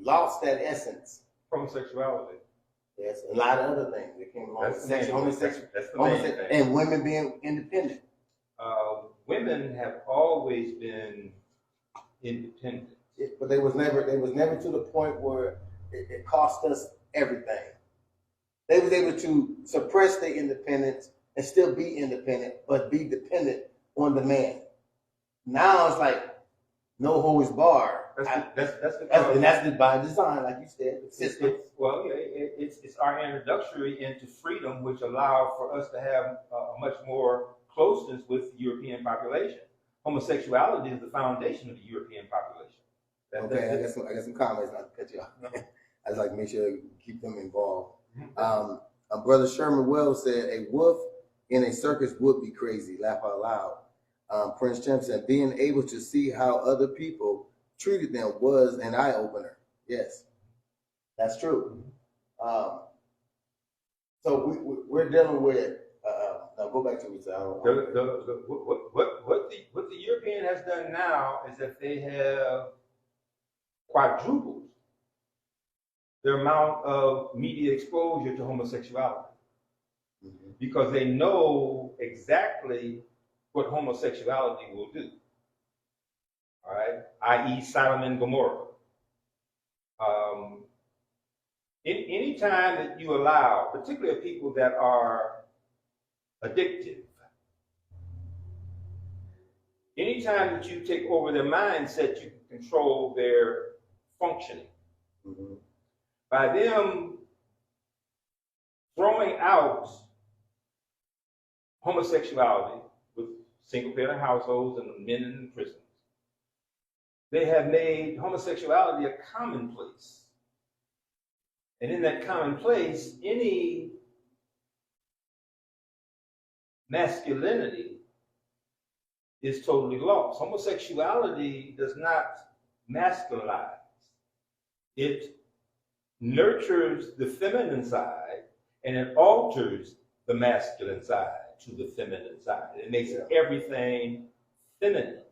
lost that essence. Homosexuality. Yes, a lot of other things that came along. That's the main thing. And women being independent. Women have always been independent. But they was never to the point where it cost us everything. They was able to suppress their independence and still be independent, but be dependent on the man. Now it's like no holds barred. That's by design, like you said. It's our introductory into freedom, which allowed for us to have a much more closeness with the European population. Homosexuality is the foundation of the European population. I got some comments, not to cut you off. I just like to make sure you keep them involved. Brother Sherman Wells said, a wolf in a circus would be crazy, laugh out loud. Prince Champ said, being able to see how other people treated them was an eye-opener. Yes, that's true. So we're dealing with, now go back to me. What the European has done now is that they have quadrupled the amount of media exposure to homosexuality because they know exactly what homosexuality will do. All right, i.e., Sodom and Gomorrah. Any time that you allow, particularly people that are addictive, anytime that you take over their mindset, you can control their functioning. By them throwing out homosexuality with single-parent households and men in prisons, they have made homosexuality a commonplace. And in that commonplace, any masculinity is totally lost. Homosexuality does not masculinize. It nurtures the feminine side and it alters the masculine side to the feminine side. It makes everything feminine.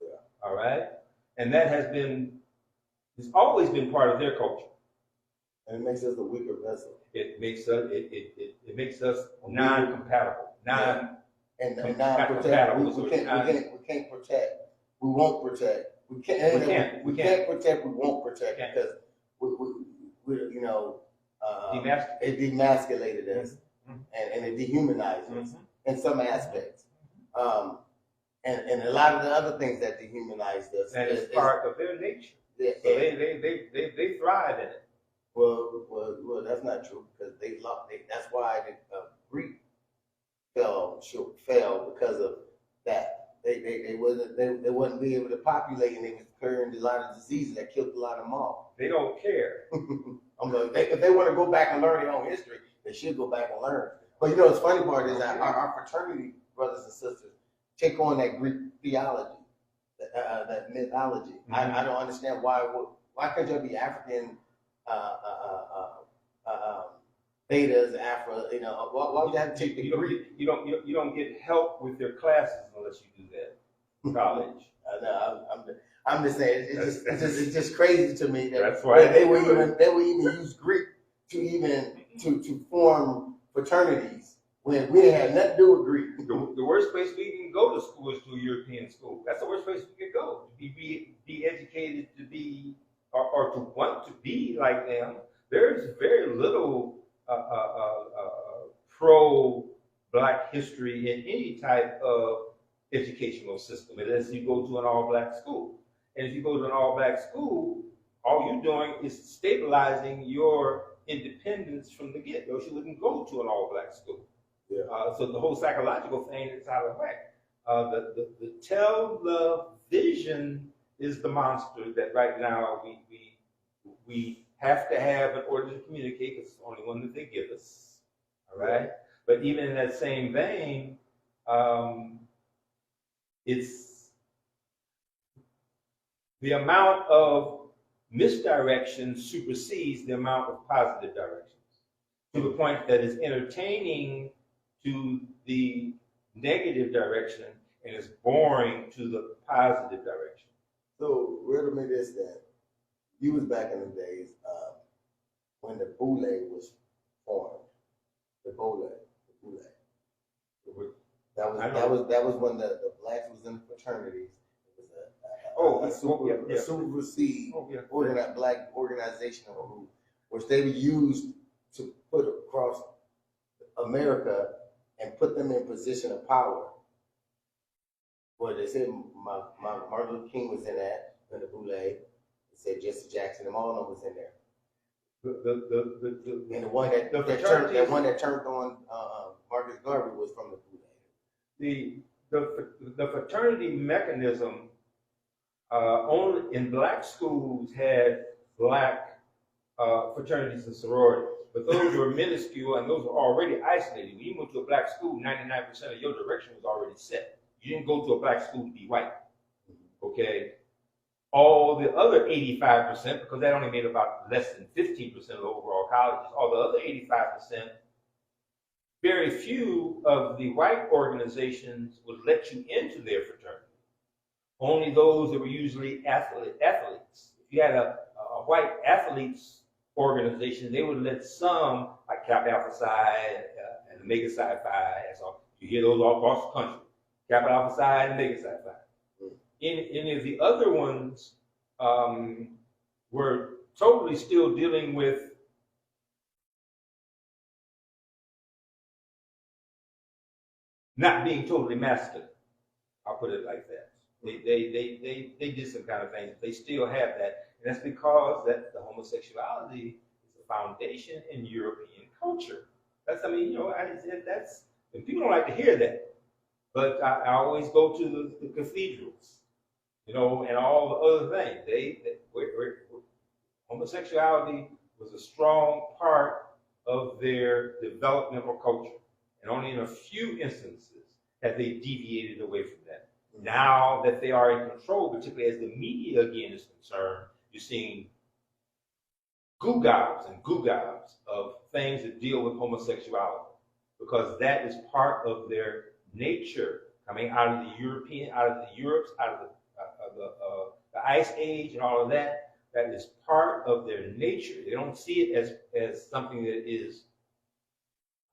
Yeah. All right? And that it's always been part of their culture. And it makes us a weaker vessel. It makes us non-compatible. And non-protect. We can't protect. We won't protect. We can't protect. We won't protect because we you know it demasculated us and it dehumanized us in some aspects. And a lot of the other things that dehumanized us. And it's part of their nature. Yeah, so they thrive in it. Well, that's not true because that's why the Greek fell because of that. They wouldn't be able to populate, and they was carrying a lot of diseases that killed a lot of them off. They don't care. If they want to go back and learn their own history, they should go back and learn. But you know, the funny part is that our fraternity brothers and sisters take on that Greek theology, that mythology. I don't understand why can't you be African? Betas, Afro, you know, why would you have to take the Greek? You don't get help with your classes unless you do that in college. I'm just saying it's just crazy to me that that's why they would even use Greek to form fraternities when we didn't have nothing to do with Greek. The worst place we can go to school is to a European school. That's the worst place we could go. To be educated to be or to want to be like them. There's very little pro-Black history in any type of educational system unless you go to an all-Black school. And if you go to an all-Black school, all you're doing is stabilizing your independence from the get-go. You wouldn't go to an all-Black school. Yeah. So the whole psychological thing is out of whack. The television is the monster that right now we have to have in order to communicate, because it's the only one that they give us. All right? But even in that same vein, it's the amount of misdirection supersedes the amount of positive directions, to the point that it's entertaining to the negative direction and it's boring to the positive direction. So riddle me this then. You was back in the days when the WUAO was formed. The WUAO. That was when the blacks was in fraternities. It was a supersede black organizational group, which they used to put across America and put them in position of power. Well, they said Martin Luther King was in that, in the WUAO. They said Jesse Jackson, and all of them was in there. And the one that turned on Marcus Garvey was from the WUAO. The fraternity mechanism only in black schools had black fraternities and sororities, but those were minuscule and those were already isolated. When you went to a black school, 99% of your direction was already set. You didn't go to a black school to be white. Okay? All the other 85%, because that only made about less than 15% of the overall colleges, all the other 85%, very few of the white organizations would let you into their fraternity. Only those that were usually athletes. If you had a white athletes organization, they would let some, like Kappa Alpha Psi and Omega Psi Phi, you hear those all across the country, Kappa Alpha Psi and Omega Psi Phi. Any of the other ones were totally still dealing with not being totally masculine. I'll put it like that. They did some kind of things. They still have that, and that's because that the homosexuality is a foundation in European culture. That's and people don't like to hear that, but I always go to the cathedrals. And all the other things. Homosexuality was a strong part of their developmental culture, and only in a few instances have they deviated away from that. Now that they are in control, particularly as the media again is concerned, you're seeing goo-gobs and goo-gobs of things that deal with homosexuality, because that is part of their nature, coming out of the Europes, out of the Ice Age and all of that. That is part of their nature. They don't see it as something that is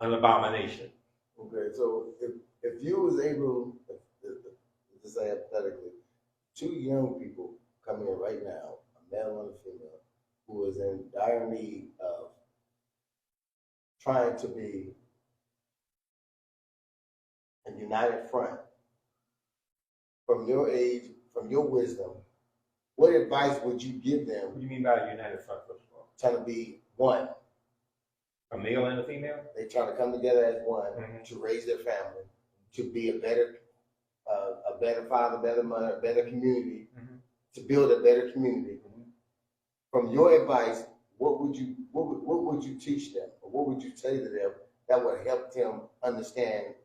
an abomination. Okay, so if you was able, to say hypothetically, two young people come in right now, a male and a female, who is in dire need of trying to be a united front, from your age, from your wisdom, what advice would you give them? What do you mean by a united front, first of all? Trying to be one. A male and a female? They trying to come together as one Mhm. to raise their family, to be a better father, better mother, a better community, to build a better community. From your advice, what would you teach them, or what would you say to them that would help them understand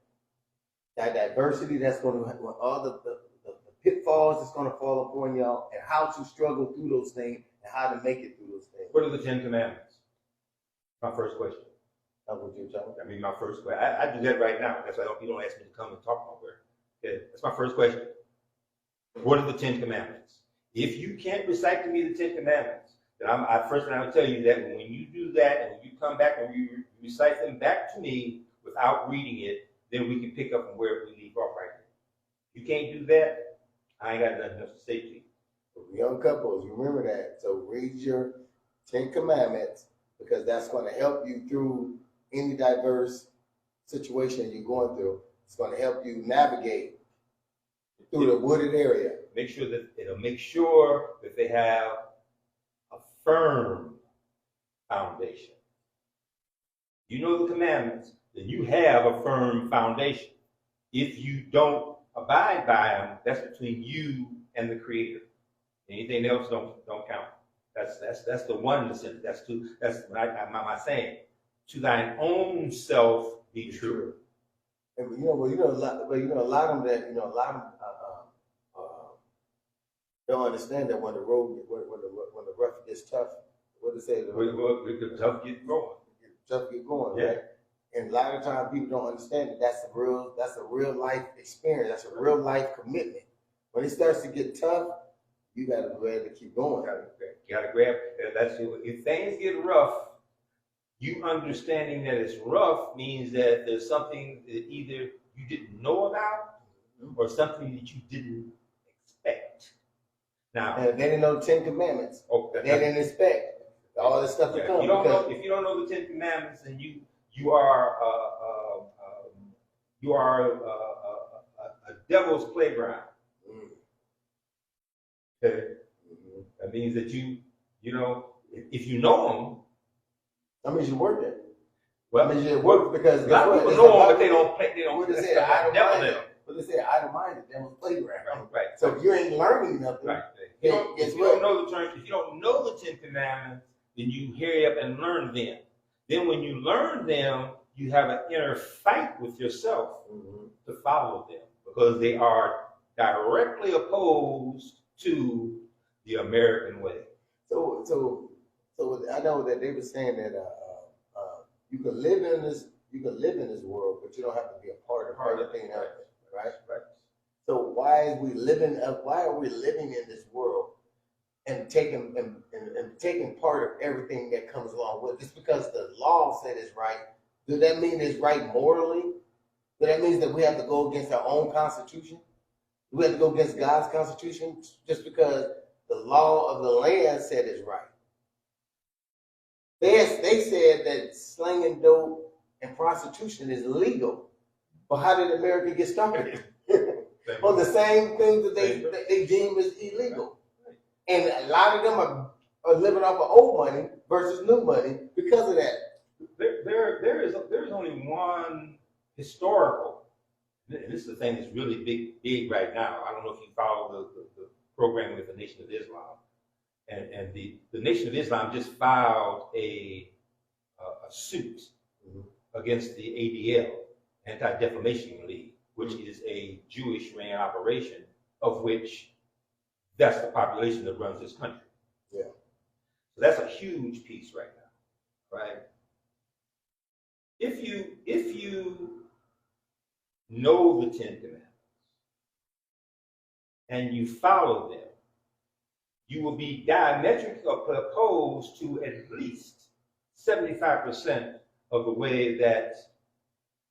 that diversity that's going to, all the pitfalls that's going to fall upon y'all, and how to struggle through those things and how to make it through those things? What are the 10 Commandments? My first question. That's what you're telling me? I mean, my first question. I do that right now. That's why you don't ask me to come and talk nowhere. Okay, that's my first question. What are the 10 Commandments? If you can't recite to me the 10 Commandments, then first I will tell you that when you do that and when you come back and you recite them back to me without reading it, then we can pick up from where we leave off right here. You can't do that, I ain't got nothing else to say to you. Young couples, remember that. So read your 10 Commandments, because that's going to help you through any diverse situation you're going through. It's going to help you navigate through the wooded area. Make sure that they have a firm foundation. You know the commandments, then you have a firm foundation. If you don't abide by them, that's between you and the Creator. Anything else don't count. That's the oneness. That's what I'm saying. To thine own self be true. And a lot of them don't understand that when the rough gets tough, what they say, The tough get going. Tough get going, Yeah. right? And a lot of times people don't understand that that's a real life experience. That's a real life commitment. When it starts to get tough, you got to be ready to keep going. You gotta grab. If things get rough, you understanding that it's rough means that there's something that either you didn't know about or something that you didn't expect. Now, And they didn't know the 10 Commandments. They didn't expect all this stuff to come. If you don't know the 10 Commandments, then you are a devil's playground. Okay? That means that if you know them, that means you worked it. well, That means you work, because a lot of people know them, but they don't play. What they say, idle-minded, devil's playground. Right. So if you ain't learning nothing, Right. If If you don't know the 10 Commandments, then you hurry up and learn them. Then when you learn them, you have an inner fight with yourself to follow them, because they are directly opposed to the American way. So I know that they were saying that you can live in this world, but you don't have to be a part of everything else, right? So why are we living in this world and taking part of everything that comes along with it? Just because the law said it's right, does that mean it's right morally? Does that mean that we have to go against our own constitution? Do we have to go against God's constitution just because the law of the land said it's right? They said that slinging dope and prostitution is legal. But how did America get started? On the same things that they deem as illegal. And a lot of them are living off of old money versus new money because of that. There's only one historical, and this is the thing that's really big right now. I don't know if you follow the program with the Nation of Islam, and the Nation of Islam just filed a suit against the ADL, Anti-Defamation League, which is a Jewish-ran operation, of which that's the population that runs this country. Yeah. So that's a huge piece right now, right? If you know the Ten Commandments and you follow them, you will be diametrically opposed to at least 75% of the way that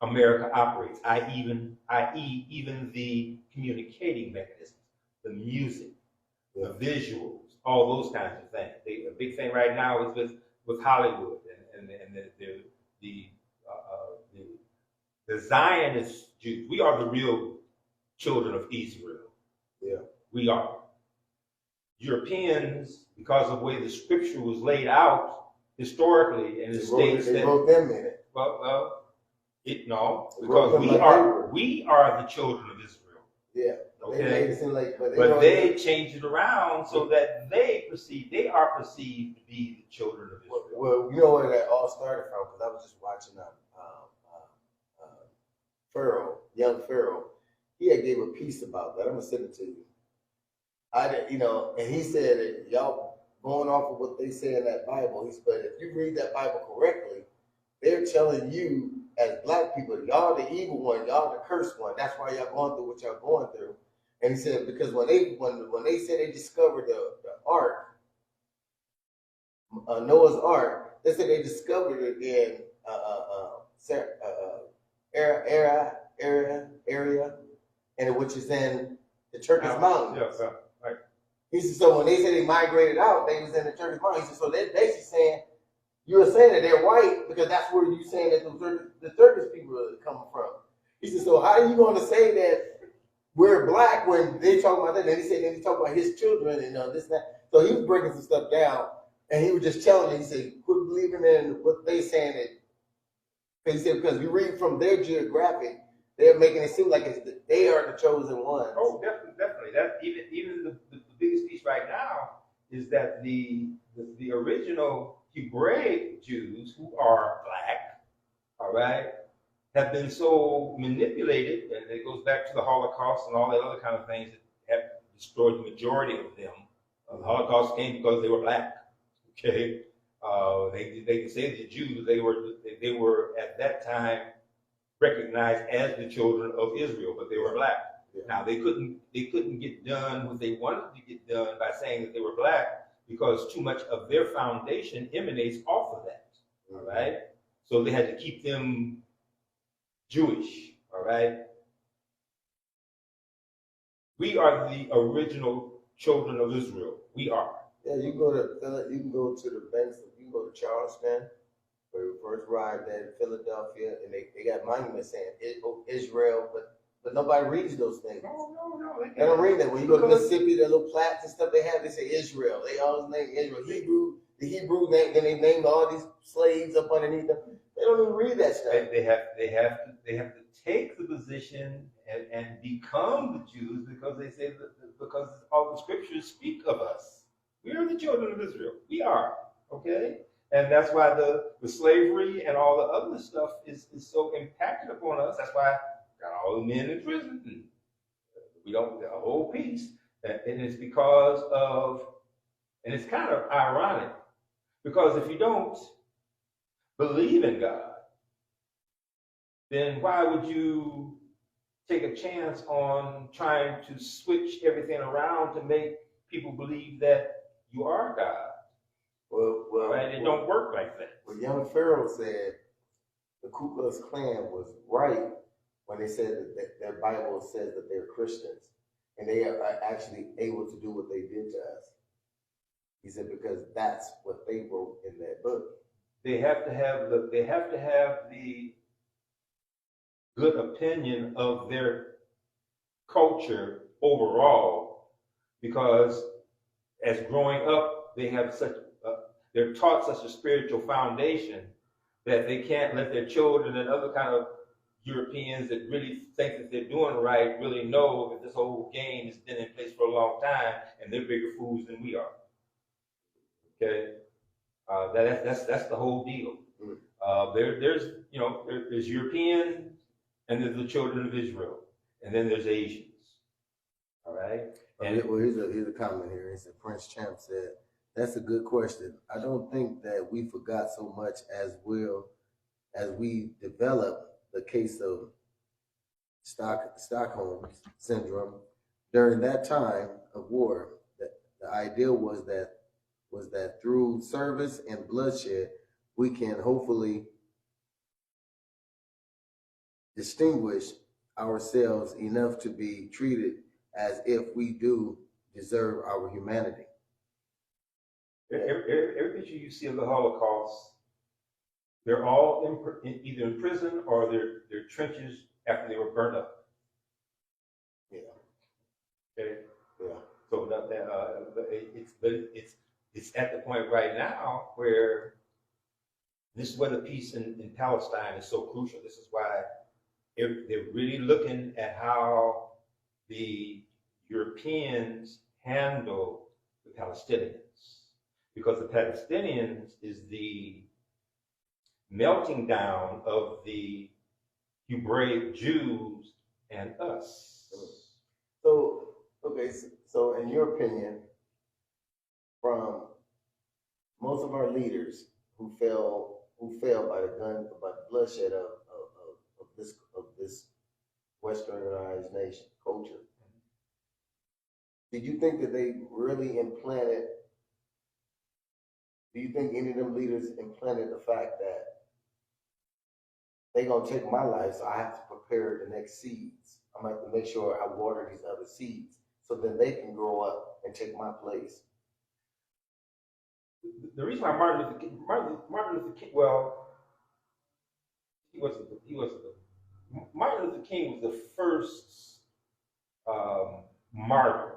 America operates, i.e., even the communicating mechanisms, the music, the visuals, all those kinds of things. A big thing right now is with Hollywood and the Zionist Jews. We are the real children of Israel. Yeah, we are. Europeans, because of the way the scripture was laid out historically, and it states that they wrote them in it. Because we are the children of Israel. Yeah. Okay. They made it seem like, but they changed it around so that they are perceived to be the children of Israel. Well, you know where that all started from? Because I was just watching Pharaoh, young Pharaoh. He had gave a piece about that. I'm gonna send it to you. And he said that y'all going off of what they say in that Bible. He said, but if you read that Bible correctly, they're telling you as black people, y'all the evil one, y'all the cursed one. That's why y'all going through what y'all going through. And he said because when they said they discovered the ark, Noah's Ark, they said they discovered it in area, and which is in the Turkish mountains. Yeah, right. He said, so when they said they migrated out, they was in the Turkish mountains. He said, so they're basically saying, you were saying that they're white because that's where you saying that the Turkish people are coming from. He said, so how are you going to say that we're black when they talk about that? Then he talk about his children and this and that. So he was breaking some stuff down, and he was just telling me, he said, quit believing in what they saying that. He said, because we read from their geographic, they're making it seem like they are the chosen ones. Oh, definitely. That even the biggest piece right now is that the original Hebraic Jews who are black, all right, have been so manipulated, and it goes back to the Holocaust and all that other kind of things that have destroyed the majority of them. The Holocaust came because they were black. Okay, they can say the Jews they were at that time recognized as the children of Israel, but they were black. Yeah. Now they couldn't get done what they wanted to get done by saying that they were black because too much of their foundation emanates off of that. All right, so they had to keep them Jewish. All right, we are the original children of Israel. We are. Yeah, you can go to the banks. You can go to Charleston, where we first arrived at Philadelphia, and they got monuments saying Israel, but nobody reads those things. No. They don't read that. When you go to Mississippi, the little plaques and stuff they have, they say Israel. They always name Israel. The Hebrew name. Then they named all these slaves up underneath them. They don't even read that stuff. They have to take the position and become the Jews because they say because all the scriptures speak of us. We are the children of Israel. We are, okay? And that's why the slavery and all the other stuff is so impacted upon us. That's why got all the men in prison. And we don't get a whole piece. And it's because of, and it's kind of ironic, because if you don't believe in God, then why would you take a chance on trying to switch everything around to make people believe that you are God? Well, right? It don't work like that. Well, young Pharaoh said the Ku Klux Klan was right when they said that their Bible says that they're Christians, and they are actually able to do what they did to us. He said because that's what they wrote in that book. They have to have the good opinion of their culture overall, because as growing up, they have they're taught such a spiritual foundation that they can't let their children and other kind of Europeans that really think that they're doing right really know that this whole game has been in place for a long time and they're bigger fools than we are. Okay, that's the whole deal. There's Europeans and there's the children of Israel, and then there's Asians. All right. Well, here's a comment here. He said Prince Champ said That's a good question. I don't think that we forgot so much as we developed the case of Stockholm syndrome. During that time of war, the idea was that through service and bloodshed, we can hopefully distinguish ourselves enough to be treated as if we do deserve our humanity. Every picture you see of the Holocaust, they're all either in prison or they're trenches after they were burned up. Yeah. Okay. Yeah. So it's at the point right now where this is where the peace in Palestine is so crucial. This is why they're really looking at how the Europeans handle the Palestinians, because the Palestinians is the melting down of the Hebraic Jews and us. So, okay, so in your opinion, from most of our leaders who fell by the bloodshed of this westernized nation culture, did you think that they really implanted? Do you think any of them leaders implanted the fact that they're gonna take my life, so I have to prepare the next seeds? I'm gonna have to make sure I water these other seeds so then they can grow up and take my place. The reason why Martin Luther King, well, Martin Luther King was the first martyr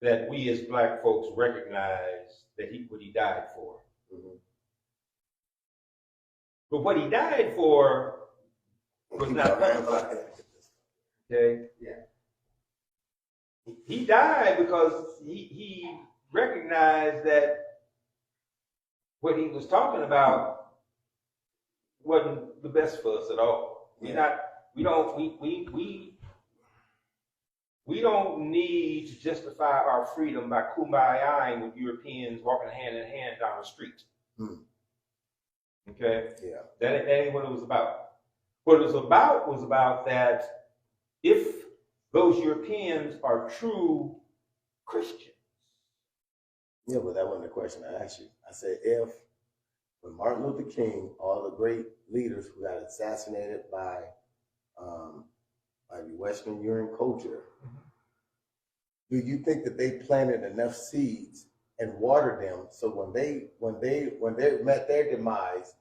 that we as Black folks recognize that what he died for. Mm-hmm. But what he died for was not Black. Okay? Yeah. He died because he recognized that what he was talking about wasn't the best for us at all. We don't need to justify our freedom by kumbayaing with Europeans walking hand in hand down the street. Hmm. Okay? Yeah. That ain't what it was about. What it was about that if those Europeans are true Christians. Yeah, but that wasn't the question I asked you. I said, when Martin Luther King, all the great leaders who got assassinated by the Western European culture, do you think that they planted enough seeds and watered them so when they met their demise,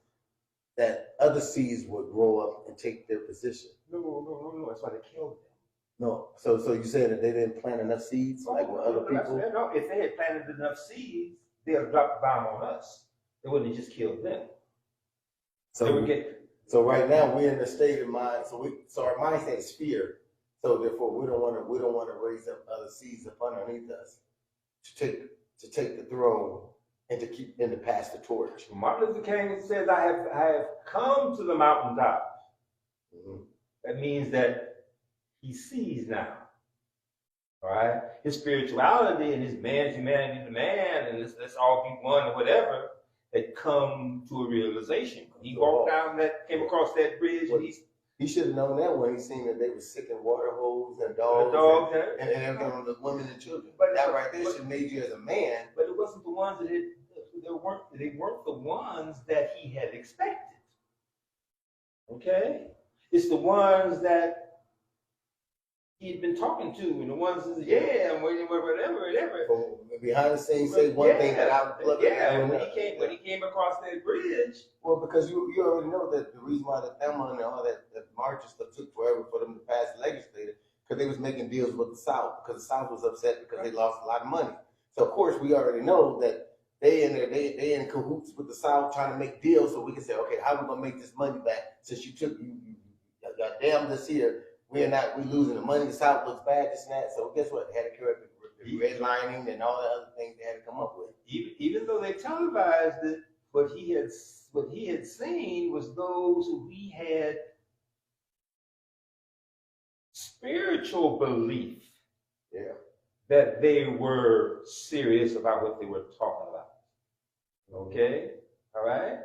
that other seeds would grow up and take their position? No. That's why they killed them. No. So you saying that they didn't plant enough seeds like with other people? No, if they had planted enough seeds, they'd have dropped the bomb on us. They wouldn't have just killed them. So right now we're in a state of mind. So our mindset is fear. So therefore we don't want to raise up other seeds up underneath us to take the throne and to pass the torch. Martin Luther King says, I have come to the mountaintop. Mm-hmm. That means that he sees now. All right? His spirituality and his man's humanity to man, and let's all be one or whatever, had come to a realization. He walked came across that bridge, and he should have known that when he seen that they were sick in water holes and dogs and everything on the women and children. But that right there should have made you as a man. But it wasn't the ones that they weren't the ones that he had expected. Okay? It's the ones that he'd been talking to, and the ones that said, I'm waiting, whatever. So behind the scenes, say one thing that I would love to and when he came across that bridge. Well, because you already know that the reason why the Thelma and all that marches stuff took forever for them to pass the legislature, because they was making deals with the South, because the South was upset because they lost a lot of money. So of course we already know that they in cahoots with the South trying to make deals so we can say, okay, how are we gonna make this money back since you got damn this here. We losing the money. The South looks bad, this and that. So guess what? They had to correct the redlining and all the other things they had to come up with. Even though they televised it, what he had seen was those who he had spiritual belief that they were serious about what they were talking about. Okay, all right,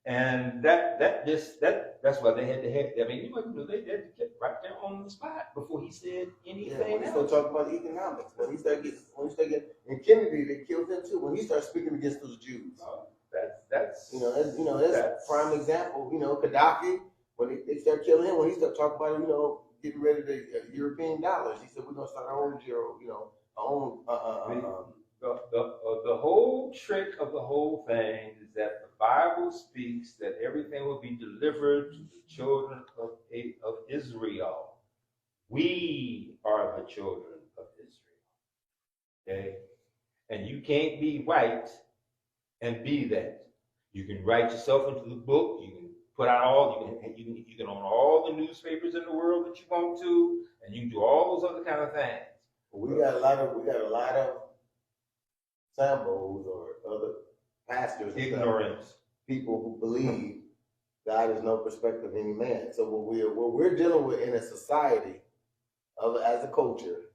and that's why they had to have. I mean, they had to get right there on the spot before he said anything when he else. started talking about economics, when he started getting, and Kennedy, they killed him too. When he started speaking against those Jews, That's that's prime example. Gaddafi, when they started killing him, when he started talking about getting rid of the European dollars, he said we're gonna start our own euro, our own. The whole trick of the whole thing is that the Bible speaks that everything will be delivered to the children of Israel. We are the children of Israel. Okay? And you can't be white and be that. You can write yourself into the book. You can put out you can own all the newspapers in the world that you want to, and you can do all those other kind of things. We got a lot of sambos or other pastors, Ignorance. People who believe God is no perspective of any man. So what we're dealing with in a society as a culture,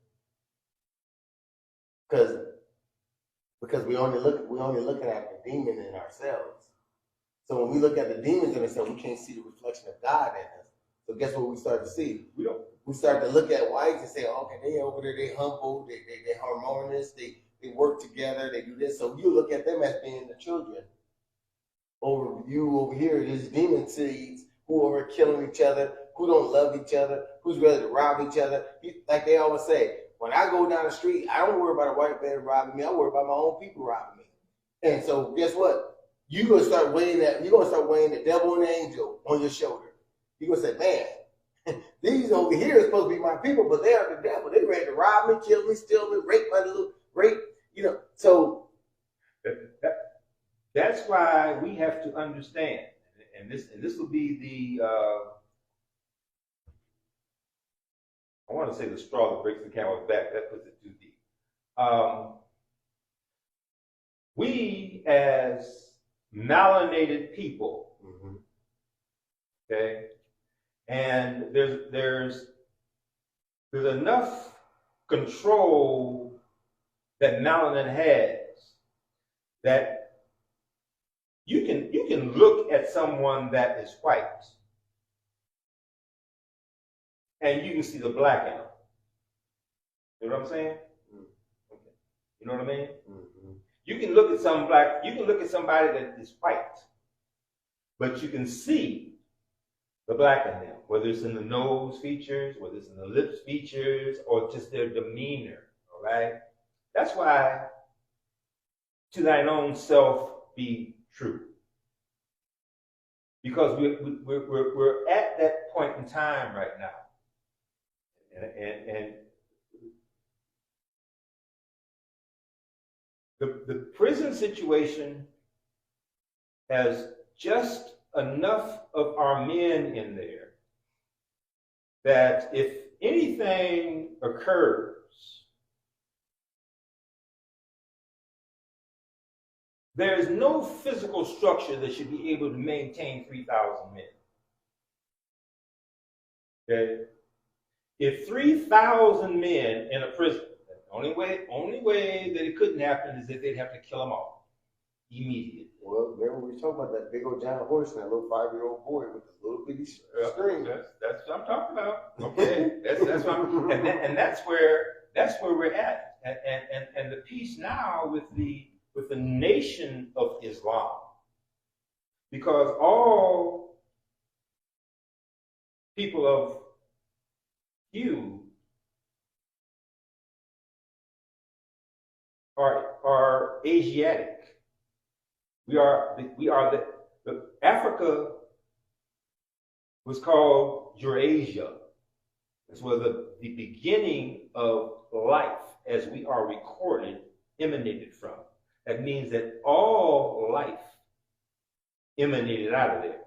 because we only looking at the demon in ourselves. So when we look at the demons in ourselves, we can't see the reflection of God in us. So guess what we start to see? We start to look at whites and say, okay, they over there, they humble, they harmonious, they work together, they do this. So you look at them as being the children. Over here, there's demon seeds who are killing each other, who don't love each other, who's ready to rob each other. Like they always say, when I go down the street, I don't worry about a white man robbing me. I worry about my own people robbing me. And so guess what? You're gonna start weighing the devil and the angel on your shoulder. You're gonna say, man, these over here are supposed to be my people, but they are the devil. They're ready to rob me, kill me, steal me, rape my little rape. So that's why we have to understand, and this will be the I want to say the straw that breaks the camel's back. That puts it too deep. We as melanated people, okay, and there's enough control that melanin has that you can look at someone that is white and you can see the black in them. You know what I'm saying? Okay. You know what I mean? Mm-hmm. You can look at somebody that is white, but you can see the black in them, whether it's in the nose features, whether it's in the lips features, or just their demeanor. All right? That's why to thine own self be true. Because we're at that point in time right now. And the prison situation has just enough of our men in there that if anything occurs, there's no physical structure that should be able to maintain 3,000 men. Okay? If 3,000 men in a prison, the only way that it couldn't happen is that they'd have to kill them all immediately. Well, remember we were talking about that big old giant horse and that little 5-year-old boy with his little bitty string. That's what I'm talking about. Okay, that's what I'm, and that's where we're at. And the peace now with the nation of Islam, because all people of hue are Asiatic. We are the Africa was called Eurasia. This was the beginning of life as we are recorded emanated from. That means that all life emanated out of there.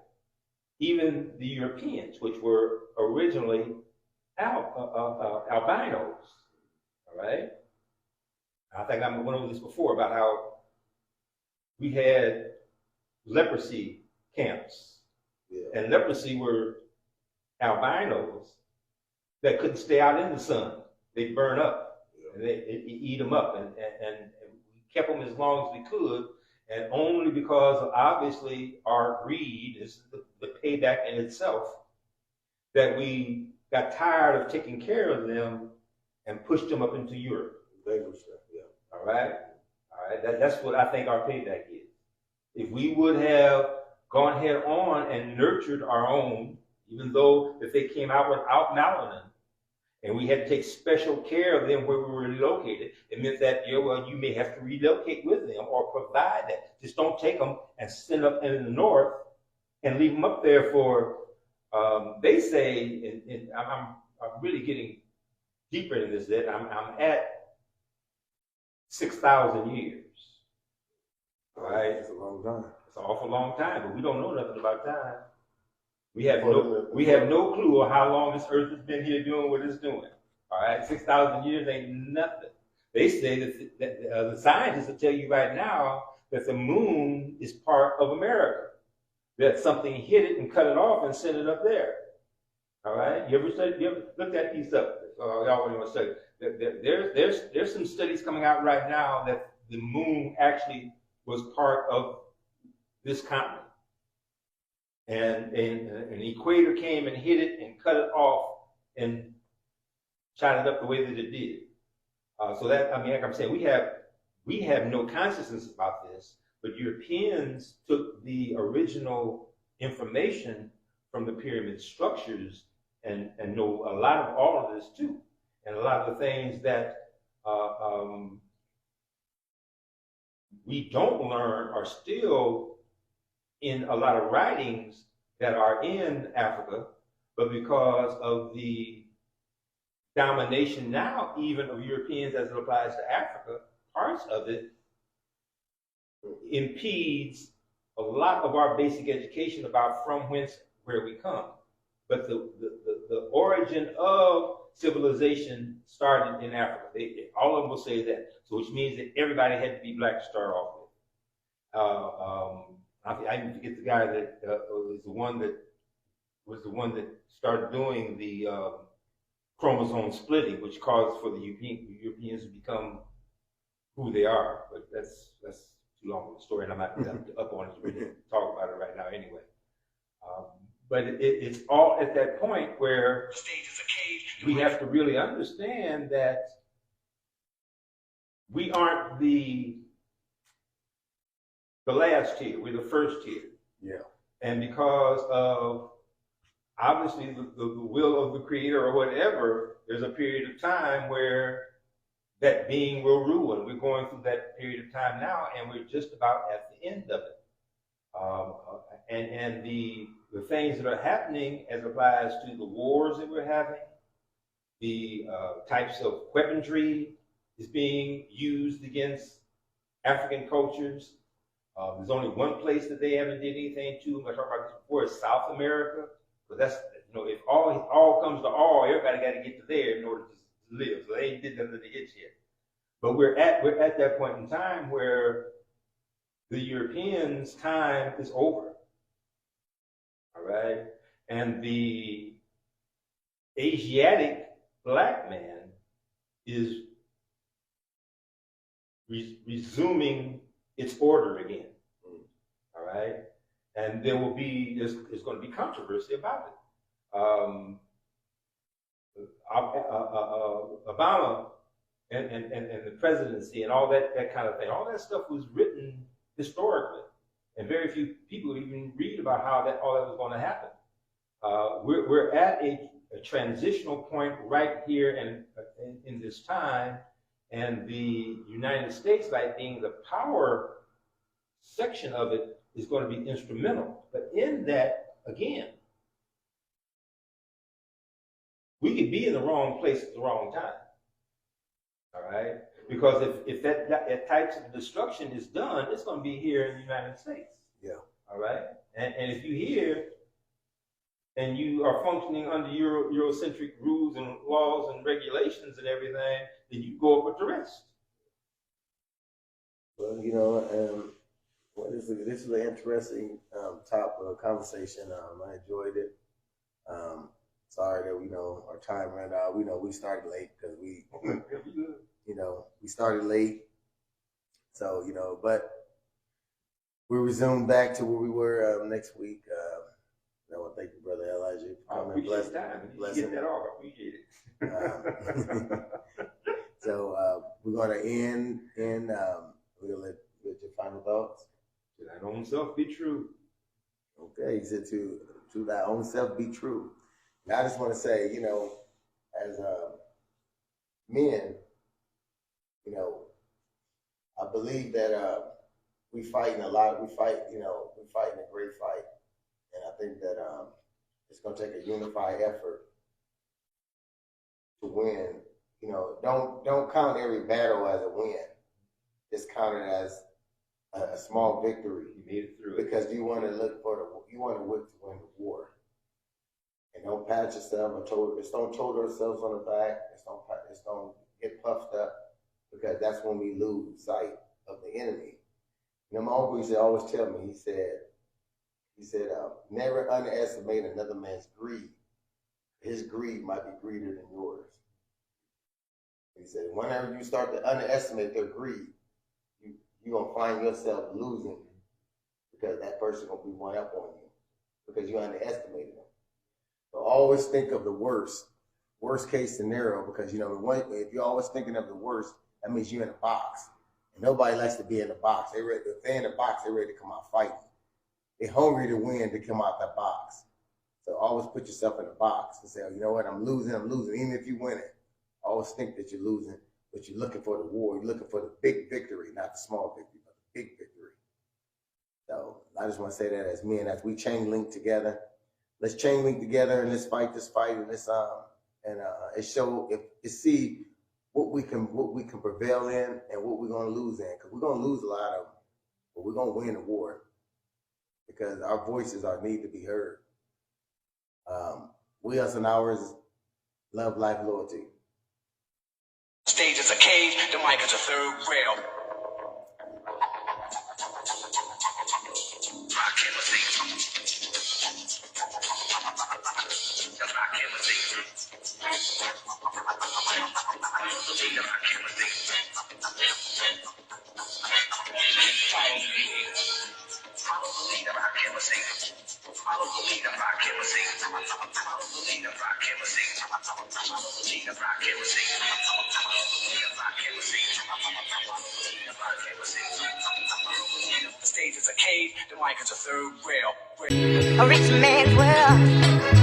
Even the Europeans, which were originally albinos. All right? I think I went over this before about how we had leprosy camps. Yeah. And leprosy were albinos that couldn't stay out in the sun. They'd burn up. Yeah. and they eat them up, and we kept them as long as we could, and only because of obviously our greed is the payback in itself, that we got tired of taking care of them and pushed them up into Europe. All right, that's what I think our payback is. If we would have gone head on and nurtured our own, even though if they came out without melanin, and we had to take special care of them where we were relocated, it meant that, you may have to relocate with them or provide that. Just don't take them and send them in the north and leave them up there for, they say, and I'm really getting deeper in this, that I'm at 6,000 years. All right? It's a long time. It's an awful long time, but we don't know nothing about time. We have no clue of how long this earth has been here doing what it's doing. All right, 6,000 years ain't nothing. They say that the scientists will tell you right now that the moon is part of America. That something hit it and cut it off and sent it up there. All right, you ever looked that piece up? Y'all want to study? There's some studies coming out right now that the moon actually was part of this continent. And an equator came and hit it and cut it off and shot it up the way that it did. So that, like I'm saying, we have no consciousness about this, but Europeans took the original information from the pyramid structures and know a lot of all of this too. And a lot of the things that we don't learn are still in a lot of writings that are in Africa, but because of the domination now even of Europeans as it applies to Africa, parts of it impedes a lot of our basic education about from whence, where we come. But the origin of civilization started in Africa. All of them will say that. So which means that everybody had to be black to start off with. I even forget the guy that was the one that started doing the chromosome splitting, which caused for the Europeans to become who they are. But that's too long of a story, and I'm not up on it to really talk about it right now anyway. But it's all at that point where we have to really understand that we aren't the last tier, we're the first tier. Yeah. And because of obviously the will of the creator or whatever, there's a period of time where that being will rule. And we're going through that period of time now, and we're just about at the end of it. And the things that are happening as applies to the wars that we're having, the types of weaponry is being used against African cultures. There's only one place that they haven't did anything to. I talked about this before. Is South America, but that's, if all comes to all, everybody got to get to there in order to live. So they ain't did nothing to get yet. But we're at that point in time where the Europeans' time is over. All right, and the Asiatic black man is resuming its order again. All right, and there's going to be controversy about it. Obama and the presidency and all that kind of thing, all that stuff was written historically, and very few people even read about how all that was going to happen. We're at a transitional point right here in this time, and the United States, by being the power section of it, is going to be instrumental. But in that, again, we could be in the wrong place at the wrong time. All right? Because if that types of destruction is done, it's going to be here in the United States. Yeah. All right? And if you're here and you are functioning under Eurocentric rules and laws and regulations and everything, then you go up with the rest. Well, this is an interesting topic conversation. I enjoyed it. Sorry that our time ran out. We know we started late because we we started late. So, but we resume back to where we were next week. I want to thank you, Brother Elijah. I appreciate that. You get that off. I appreciate it. So we're going to end, and we're going to let your final thoughts. To thine own self be true. Okay, he said to thy own self be true. Now I just want to say, as men, I believe that we fighting a lot. We fighting a great fight. And I think that it's going to take a unified effort to win. Don't count every battle as a win. Just count it as a small victory. You made it through. Because you want to win the war. And don't pat yourself don't total ourselves on the back. Just don't get puffed up, because that's when we lose sight of the enemy. My uncle used to always tell me, he said, never underestimate another man's greed. His greed might be greater than yours. He said, whenever you start to underestimate their greed, you're going to find yourself losing, because that person going to be one up on you because you underestimated them. So always think of the worst case scenario, because, if you're always thinking of the worst, that means you're in a box. And nobody likes to be in the box. If they're in the box, they're ready to come out fighting. They're hungry to win, to come out that box. So always put yourself in a box and say, you know what, I'm losing. Even if you win it, always think that you're losing, but you're looking for the war. You're looking for the big victory, not the small victory, but the big victory. So I just want to say that as men, as we chain link together, let's chain link together and let's fight this fight, and let's see what we can prevail in and what we're going to lose in, because we're going to lose a lot of them, but we're going to win the war, because our voices need to be heard. We us and ours, love, life, loyalty. Stage is a cage, the mic is a third rail. The stage is a cage, the mic is a third rail. A rich man's world.